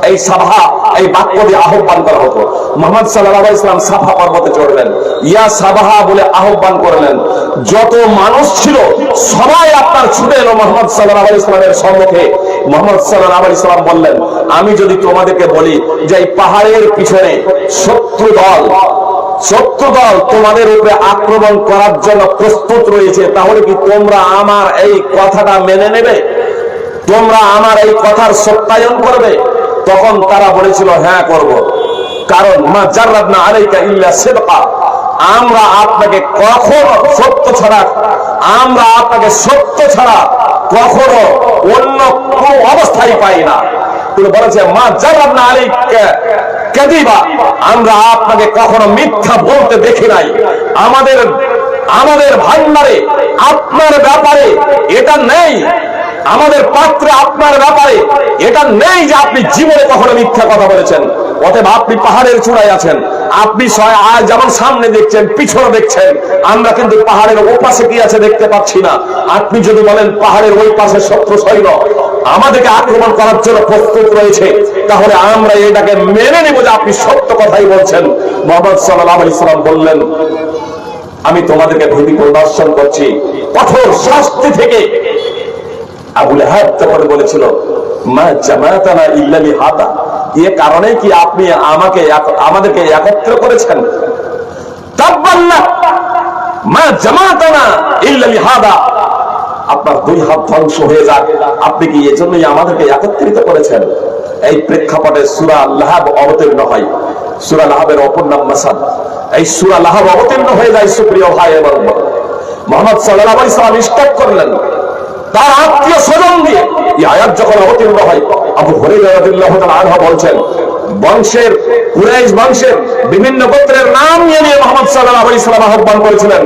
এই সাবাহা এই বাক্য দিয়ে আহ্বান করা হতো। মুহাম্মদ সাল্লাল্লাহু আলাইহি ওয়াসাল্লাম সাফা পর্বতে চড়লেন, ইয়া সাবাহা বলে আহ্বান করলেন। যত মানুষ ছিল সবাই আপনার ছুটে এলো মুহাম্মদ সাল্লাল্লাহু আলাইহি ওয়াসাল্লামের সম্মুখে। মুহাম্মদ সাল্লাল্লাহু আলাইহি ওয়াসাল্লাম বললেন, আমি যদি তোমাদেরকে বলি যে এই পাহাড়ের পিছনে শত্রু দল তোমাদের উপরে আক্রমণ করার জন্য প্রস্তুত রয়েছে, তাহলে কি তোমরা আমার এই কথাটা মেনে নেবে? তোমরা আমার এই কথার সত্যায়ন করবে? তখন তারা বলেছিল, হ্যাঁ করব। কারণ মা জাররাবনা আলাইকা ইল্লা সিদকা, আমরা আপনাকে কখনো সত্য ছাড়া কখনো অন্য কোন অবস্থায় পাই না। তিনি বলেছে, মা জাররাবনা আলাইকা কাযিবা, আমরা আপনাকে কখনো মিথ্যা বলতে দেখি নাই। আমাদের ভান্ডারে আপনার ব্যাপারে এটা নেই, আমাদের পাত্রে আপনার ব্যাপারে এটা নেই যে আপনি জীবনে কখনো মিথ্যা কথা বলেছেন। অতএব আপনি পাহাড়ের চূড়ায় আছেন, আপনি যেমন সামনে দেখছেন পিছনে দেখছেন, আমরা কিন্তু পাহাড়ের ওপাশে কি আছে দেখতে পাচ্ছি না। আপনি যদি বলেন পাহাড়ের ওই পাশে শত্রু সৈন্য আমাদেরকে আক্রমণ করার জন্য প্রস্তুত রয়েছে, তাহলে আমরা এটাকে মেনে নেব যে আপনি সত্য কথাই বলছেন। মুহাম্মদ সাল্লাল্লাহু আলাইহি ওয়াসাল্লাম বললেন, আমি তোমাদেরকে ভীতি প্রদর্শন করছি কঠোর শাস্তি থেকে। আবু লাহাব তখন বলেছিল, মা জামাতানা ইল্লা লিহাদা, এ কারণে কি আপনি আমাদেরকে একত্র করেছেন? তাব্বাল্লাহ মা জামাতানা ইল্লা লিহাদা, আপনার দুই হাত ধ্বংস হয়ে যাক, আপনি কি এজন্যই আমাদেরকে একত্রিত করেছেন? এই প্রেক্ষাপটে সূরা লাহাব অবতীর্ণ হয়। সূরা লাহাবের অপর নাম মাসাদ। এই সূরা লাহাব অবতীর্ণ হয়ে যায় সুপ্রিয় ভাই এবং বোন। মুহাম্মদ সাল্লাল্লাহু আলাইহি ওয়াসাল্লাম স্টার্ট করলেন তার আত্মীয় স্বজন দিয়ে। এই আয়াত যখন অবতীর্ণ হয়, আবু হুরায়রা রাদিয়াল্লাহু তাআলা আনহু বলছেন, কুরাইশ বংশের বিভিন্ন গোত্রের নাম নিয়ে মুহাম্মদ সাল্লাল্লাহু আলাইহি ওয়াসাল্লাম আহ্বান করেছিলেন।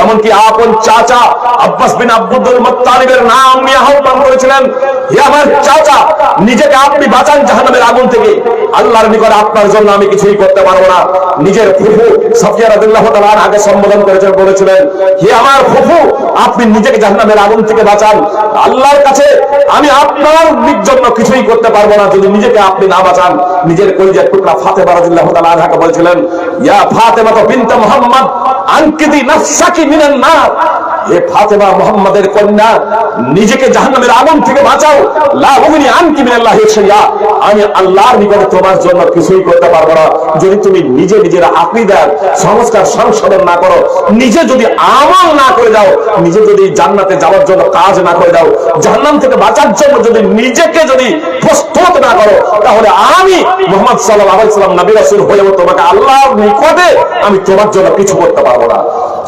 এমনকি আপন চাচা আব্বাস বিন আব্দুল মুত্তালিবের নাম নিয়ে আহ্বান করেছিলেন, হে আমার চাচা, নিজেকে আপনি বাঁচান জাহান্নামের আগুন থেকে, আল্লাহর নিকট আপনার জন্য আমি কিছুই করতে পারবো না। নিজের ফুফু সাফিয়া রাদিয়াল্লাহু তাআলা আনহাকে সম্বোধন করেছেন, বলেছিলেন, হে আমার ফুফু, আপনি নিজেকে জাহান্নামের আগুন থেকে বাঁচান, আল্লাহর কাছে আমি আপনার জন্য কিছুই করতে পারবো না যদি নিজেকে আপনি না বাঁচান। নিজের কলিজার টুকরা ফাতেমা রাদিয়াল্লাহু তাআলা আনহাকে বলছিলেন, ইয়া ফাতেমা বিনত মুহাম্মদ আনকিদি নাফসাকি মিনান নার, হে ফাতেমা মুহাম্মাদের কন্যা, নিজেকে জাহান্নামের আগুন থেকে বাঁচাও। লা উগনি আনকি মিনাল্লাহি শাইআ, আমি আল্লাহর নিকটে তোমার জন্য কিছুই করতে পারবো না যদি তুমি নিজে নিজের আকীদার সংস্কার সংশোধন না করো, নিজে যদি আমল না করে যাও, নিজে যদি জান্নাতে যাওয়ার জন্য কাজ না করে যাও, জাহান্নাম থেকে বাঁচার জন্য যদি নিজেকে যদি প্রস্তুত না করো, তাহলে আমি মুহাম্মদ সাল্লাল্লাহু আলাইহি ওয়াসাল্লাম নবী রাসূল হয়েও তোমাকে আল্লাহর নিকটে আমি তোমার জন্য কিছু করতে পারবো না।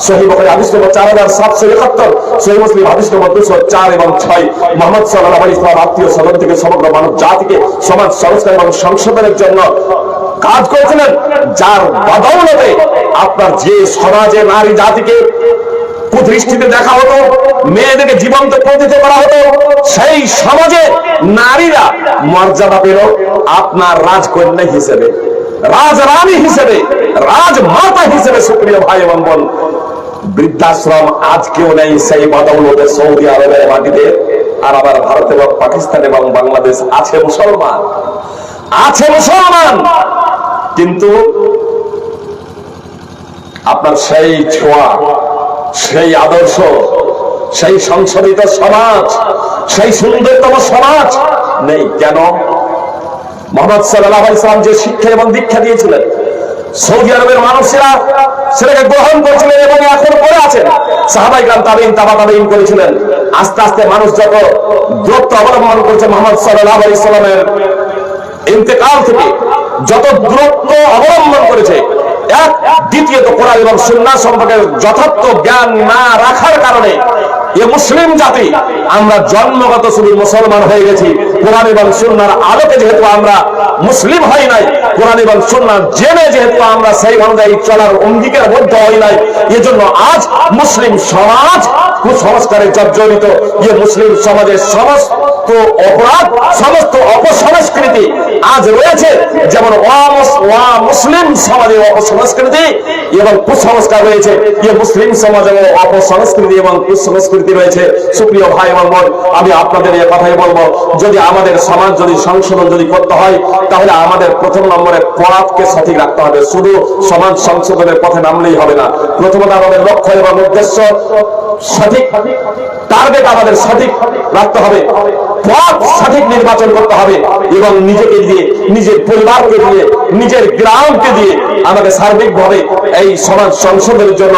সহিহ বুখারী হাদিস নম্বর 4771, সহিহ মুসলিম হাদিস নম্বর 204 এবং 6। মুহাম্মদ সাল্লাল্লাহু আলাইহি ওয়াসাল্লাম আত্মীয় স্বজন থেকে সমগ্র মানব জাতিকে সমাজ সংস্কার এবং সংশোধনের জন্য কাজ করেছিলেন, যার বদৌলতে আপনার যে সমাজে নারী জাতিকে কুদৃষ্টিতে দেখা হতো, মেয়েদেরকে জীবন্ত পতিত করা হতো, সেই সমাজে নারীরা মর্যাদা পেল আপনার রাজকন্যা হিসেবে, রাজরানী হিসেবে, রাজমাতা হিসেবে। সুপ্রিয় ভাই এবং বোন, বৃদ্ধাশ্রম আজকেও নেই সেই বদৌলতে সৌদি আরবের মাটিতে। আর আবার ভারত এবং পাকিস্তান এবং বাংলাদেশ আছে মুসলমান, আছে মুসলমান, কিন্তু আপনার সেই ছোঁয়া, সেই আদর্শ, সেই সংশোধিত সমাজ, সেই সুন্দরতম সমাজ নেই। কেন? মুহাম্মদ সাল্লাল্লাহু আলাইহি ওয়াসাল্লাম যে শিক্ষা এবং দীক্ষা দিয়েছিলেন, সৌদি আরবের মানুষেরা সেটাকে গ্রহণ করেছিলেন এবং এখন করে আছেন। সাহাবায়ে কেরাম তাবেঈন, তাবা তাবেঈন করেছিলেন। আস্তে আস্তে মানুষ যত দূরত্ব অবলম্বন করেছে মুহাম্মদ সাল্লাল্লাহু আলাইহি ওয়াসাল্লামের ইন্তেকাল থেকে, যত দূরত্ব অবলম্বন করেছে, এক দ্বিতীয়ত কোরআন এবং সুন্নাহ সম্পর্কে যথার্থ জ্ঞান না রাখার কারণে এ মুসলিম জাতি আমরা জন্মগত শুধু মুসলমান হয়ে গেছি। কোরআন এবং সুন্নাহর আলোকে যেহেতু আমরা মুসলিম হই নাই, কোরআন এবং সুন্নাহ জেনে যেহেতু আমরা সেই অনুযায়ী চলার অঙ্গীকার বদ্ধ হই নাই, এজন্য আজ মুসলিম সমাজ কুসংস্কারে জর্জরিত। যে মুসলিম সমাজের সমস্ত অপরাধ, সমস্ত অপসংস্কৃতি আজ রয়েছে, যেমন মুসলিম সমাজে অপসংস্কৃতি এবং কুসংস্কার রয়েছে, যে মুসলিম সমাজে অপসংস্কৃতি এবং কুসংস্কৃতি রয়েছে। সুপ্রিয় ভাই এবং বোন, আমি আপনাদের এই কথাই বলবো, যদি আমাদের সমাজ যদি সংশোধন যদি করতে হয়, তাহলে আমাদের প্রথম নম্বরে পথকে সঠিক রাখতে হবে। শুধু সমাজ সংশোধনের পথে নামলেই হবে না। প্রথমত আমাদের লক্ষ্য এবং উদ্দেশ্য সঠিক, টার্গেট আমাদের সঠিক রাখতে হবে, পথ সঠিক নির্বাচন করতে হবে এবং নিজেকে দিয়ে, নিজের পরিবারকে দিয়ে, নিজের গ্রামকে দিয়ে আমাদের সার্বিকভাবে এই সমাজ সংশোধনের জন্য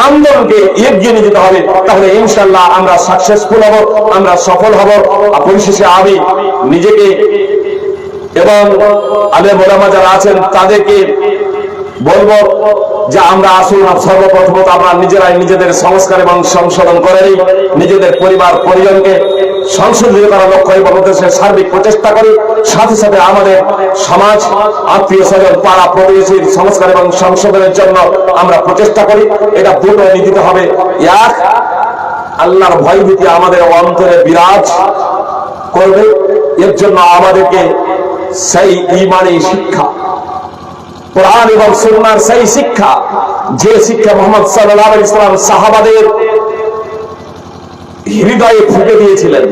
আন্দোলনকে এগিয়ে নিয়ে যেতে হবে। তাহলে ইনশাআল্লাহ আমরা সাকসেসফুল হব, আমরা সফল হব। পরিশেষে আমি নিজেকে এবং আলেম ওলামা যারা আছেন তাদেরকে বলবো যে আমরা আসুন সর্বপ্রথমত আমরা নিজেরাই নিজেদের সংস্কার এবং সংশোধন করে নিই, নিজেদের পরিবার পরিজনকে সংশোধিত করার লক্ষ্য এবং উদ্দেশ্যে সার্বিক প্রচেষ্টা করি। সাথে সাথে আমাদের সমাজ, আত্মীয় স্বজন, পাড়া প্রতিবেশীর সংস্কার এবং সংশোধনের জন্য আমরা প্রচেষ্টা করি। এটা দুটো নীতিতে হবে। এক, আল্লাহর ভয়ভীতি আমাদের অন্তরে বিরাজ করবে। এর জন্য আমাদেরকে সেই ঈমানী শিক্ষা, কোরআন এবং সুন্নাহর সেই শিক্ষা, যে শিক্ষা মুহাম্মদ সাল্লাল্লাহু আলাইহি ওয়াসাল্লাম সাহাবাদের হৃদয়ে ফুঁকে দিয়েছিলেন,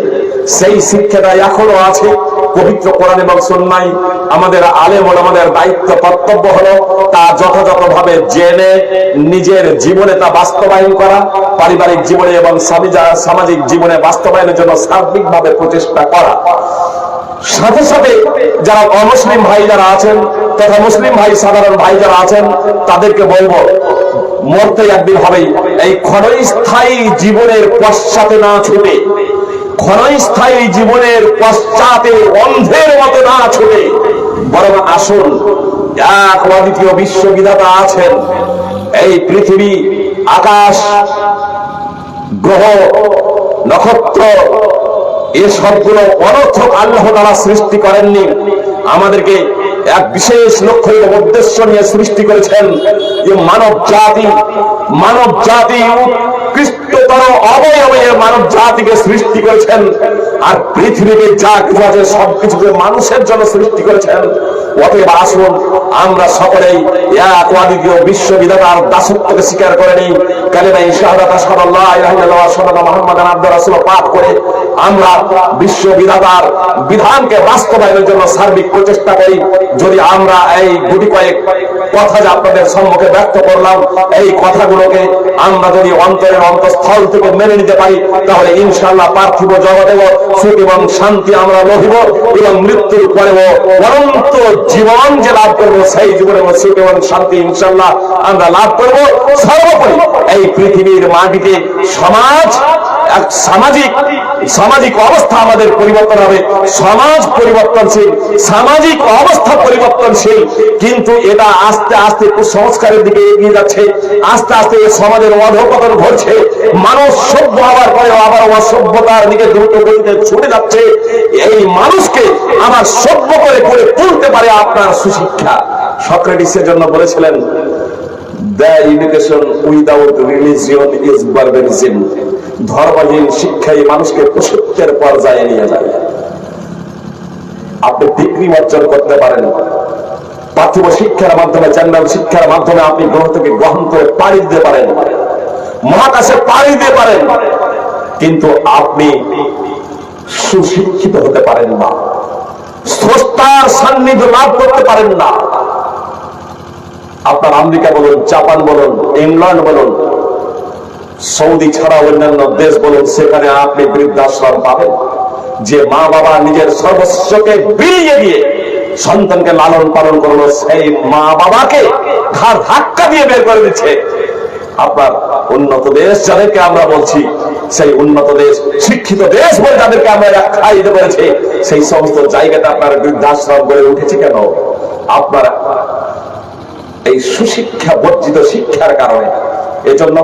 সেই শিক্ষাটা এখনো আছে পবিত্র কোরআন এবং সুন্নাহয়। আমাদের আলেম ওলামাদের দায়িত্ব, কর্তব্য হলো তা যথাযথভাবে জেনে নিজের জীবনে তা বাস্তবায়ন করা, পারিবারিক জীবনে এবং সামাজিক জীবনে বাস্তবায়নের জন্য সার্বিকভাবে প্রচেষ্টা করা। সাথে সাথে যারা অমুসলিম ভাই যারা আছেন তথা মুসলিম ভাই সাধারণ ভাই যারা আছেন তাদেরকে বলবো, মরতে একদিন হবেই। এই ক্ষণস্থায়ী জীবনের পশ্চাতে না ছুটে, ক্ষণস্থায়ী জীবনের পশ্চাতে অন্ধের মতো না ছুটে, বরং আসুন, এক অদ্বিতীয় বিশ্ববিধাতা আছেন। এই পৃথিবী, আকাশ, গ্রহ, নক্ষত্র, এই সবগুলো অনর্থক আল্লাহ তাআলা সৃষ্টি করেননি। আমাদেরকে এক বিশেষ লক্ষ্য এবং উদ্দেশ্য নিয়ে সৃষ্টি করেছেন। যে মানব জাতি উৎকৃষ্টতর অবয়বে মানব জাতিকে সৃষ্টি করেছেন। আর পৃথিবীতে যা কিছু আছে সবকিছুকে মানুষের জন্য সৃষ্টি করেছেন। অতএব আসুন আমরা সকলেই এক অদ্বিতীয় বিশ্ববিধাতার দাসত্বকে স্বীকার করে নিই। কালিমা শাহাদাত আশহাদু আল্লা ইলাহা ইল্লাল্লাহ ওয়া আশহাদু আন্না মুহাম্মাদান আবদুহু ওয়া রাসূলুহু পাঠ করে আমরা বিশ্ববিধাতার বিধানকে বাস্তবায়নের জন্য সার্বিক প্রচেষ্টা করি। যদি আমরা এই গুটি কয়েক কথা যে আপনাদের সম্মুখে ব্যক্ত করলাম, এই কথাগুলোকে আমরা যদি অন্তরের অন্তঃস্থল থেকে মেনে নিতে পারি, তাহলে ইনশাআল্লাহ পার্থিব জগতেও সুখ এবং শান্তি আমরা লভিব, এবং মৃত্যুর পরেও অনন্ত জীবন যে লাভ করবো, সেই জীবনেও সুখ এবং শান্তি ইনশাআল্লাহ আমরা লাভ করবো। সর্বোপরি এই পৃথিবীর মাটিতে সমাজ, এক সামাজিক অবস্থা আমাদের পরিবর্তন হবে। সমাজ পরিবর্তনশীল, সামাজিক অবস্থা পরিবর্তনশীল, কিন্তু এটা আস্তে আস্তে কুসংস্কারের দিকে এগিয়ে যাচ্ছে। আস্তে আস্তে সমাজের অধঃপতন ঘটছে। মানুষ সভ্য হওয়ার পরে আবার অসভ্যতার দিকে দ্রুত গতিতে ছুটে যাচ্ছে। এই মানুষকে আবার সভ্য করে তুলতে পারে আপনার সুশিক্ষা। সক্রেটিসের জন্য বলেছিলেন, the education without religion is barbarism. ধর্মহীন শিক্ষাই মানুষকে পশুত্বের পর্যায়ে নিয়ে যায়। আপনি ডিগ্রি অর্জন করতে পারেন, পার্থিব শিক্ষার মাধ্যমে, জেনারেল শিক্ষার মাধ্যমে আপনি গ্রহ থেকে গ্রহান্তরে পাড়ি দিতে পারেন, মহাকাশে পাড়ি দিতে পারেন, কিন্তু আপনি সুশিক্ষিত হতে পারেন না, স্রষ্টার সান্নিধ্য লাভ করতে পারেন না। আপনার আমেরিকা বলুন, জাপান বলুন, ইংল্যান্ড বলুন, সৌদি ছাড়া অন্যান্য দেশ বলুন, সেখানে আপনি বৃদ্ধাশ্রম পাবেন। যে মা বাবা নিজের সর্বস্বকে বিলিয়ে দিয়ে সন্তানকে লালন পালন করলো, সেই মা বাবাকে ঘাড় ধাক্কা দিয়ে বের করে দিচ্ছে। আপনার উন্নত দেশ যাদেরকে আমরা বলছি, সেই উন্নত দেশ, শিক্ষিত দেশ বলে যাদেরকে আমরা খাইতে পেরেছি, সেই সমস্ত জায়গাতে আপনার বৃদ্ধাশ্রম গড়ে উঠেছে কেন? আপনার এই সুশিক্ষা বর্জিত শিক্ষার কারণে। এজন্য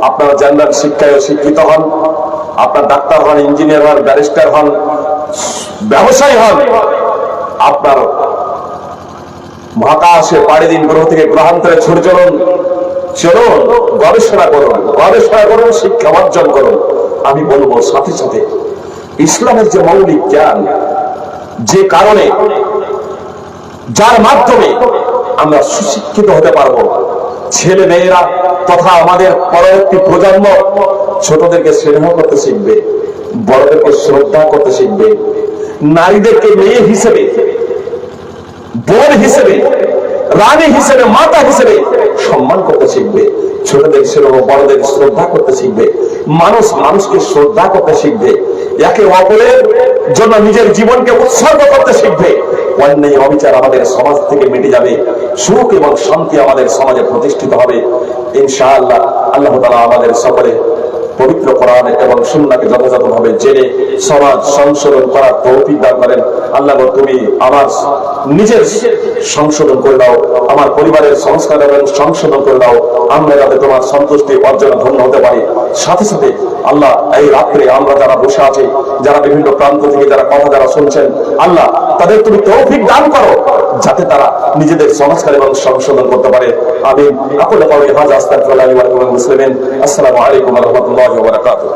আপনারা জেনারেল শিক্ষায় শিক্ষিত হন, আপনার ডাক্তার হন, ইঞ্জিনিয়ার হন, ব্যারিস্টার হন, ব্যবসায়ী হন, আপনার মহাকাশে পাড়ি দিন, গ্রহ থেকে গ্রহান্তরে ছুটে চলুন, গবেষণা করুন, শিক্ষা অর্জন করুন। আমি বলবো সাথে সাথে ইসলামের যে মৌলিক জ্ঞান, যে কারণে, যার মাধ্যমে আমরা সুশিক্ষিত হতে পারবো, ছেলে মেয়েরা তথা আমাদের পরবর্তী প্রজন্ম ছোটদেরকে স্নেহ করতে শিখবে, বড়দেরকে শ্রদ্ধা করতে শিখবে, নারীদেরকে মেয়ে হিসেবে, বোন হিসেবে, রানী হিসেবে, মাতা হিসেবে সম্মান করতে শিখবে, ছোটদের স্নেহ, বড়দের শ্রদ্ধা করতে শিখবে, মানুষকে শ্রদ্ধা করতে শিখবে, একে অপরের জন্য নিজের জীবনকে উৎসর্গ করতে শিখবে। অন্যায় অবিচার আমাদের সমাজ থেকে মিটে যাবে, সুখ এবং শান্তি আমাদের সমাজে প্রতিষ্ঠিত হবে ইনশাআল্লাহ। আল্লাহ তাআলা আমাদের সকলে পবিত্র কোরআন এবং সুন্নাহকে যথাযথভাবে জেনে সমাজ সংশোধন করার তৌফিক দান করেন। আল্লাহ তুমি আমার নিজের সংশোধন করে দাও, আমার পরিবারের সংস্কার এবং সংশোধন করে দাও, আমরা যাতে তোমার সন্তুষ্টি অর্জনে ধন্য হতে পারি। সাথে সাথে আল্লাহ এই রাত্রে আমরা যারা বসে আছি, যারা বিভিন্ন প্রান্ত থেকে যারা কথা যারা শুনছেন, আল্লাহ তাদের তুমি তৌফিক দান করো যাতে তারা নিজেদের সংস্কার এবং সংশোধন করতে পারে। আমিন। আকুলু কাওলি হাযা আস্তাগফিরুল্লাহ লি ওয়া লাকুম মুসলিমিন। আসসালামু আলাইকুম ওয়া রাহমাতুল্লাহি ওয়া বারাকাতুহু।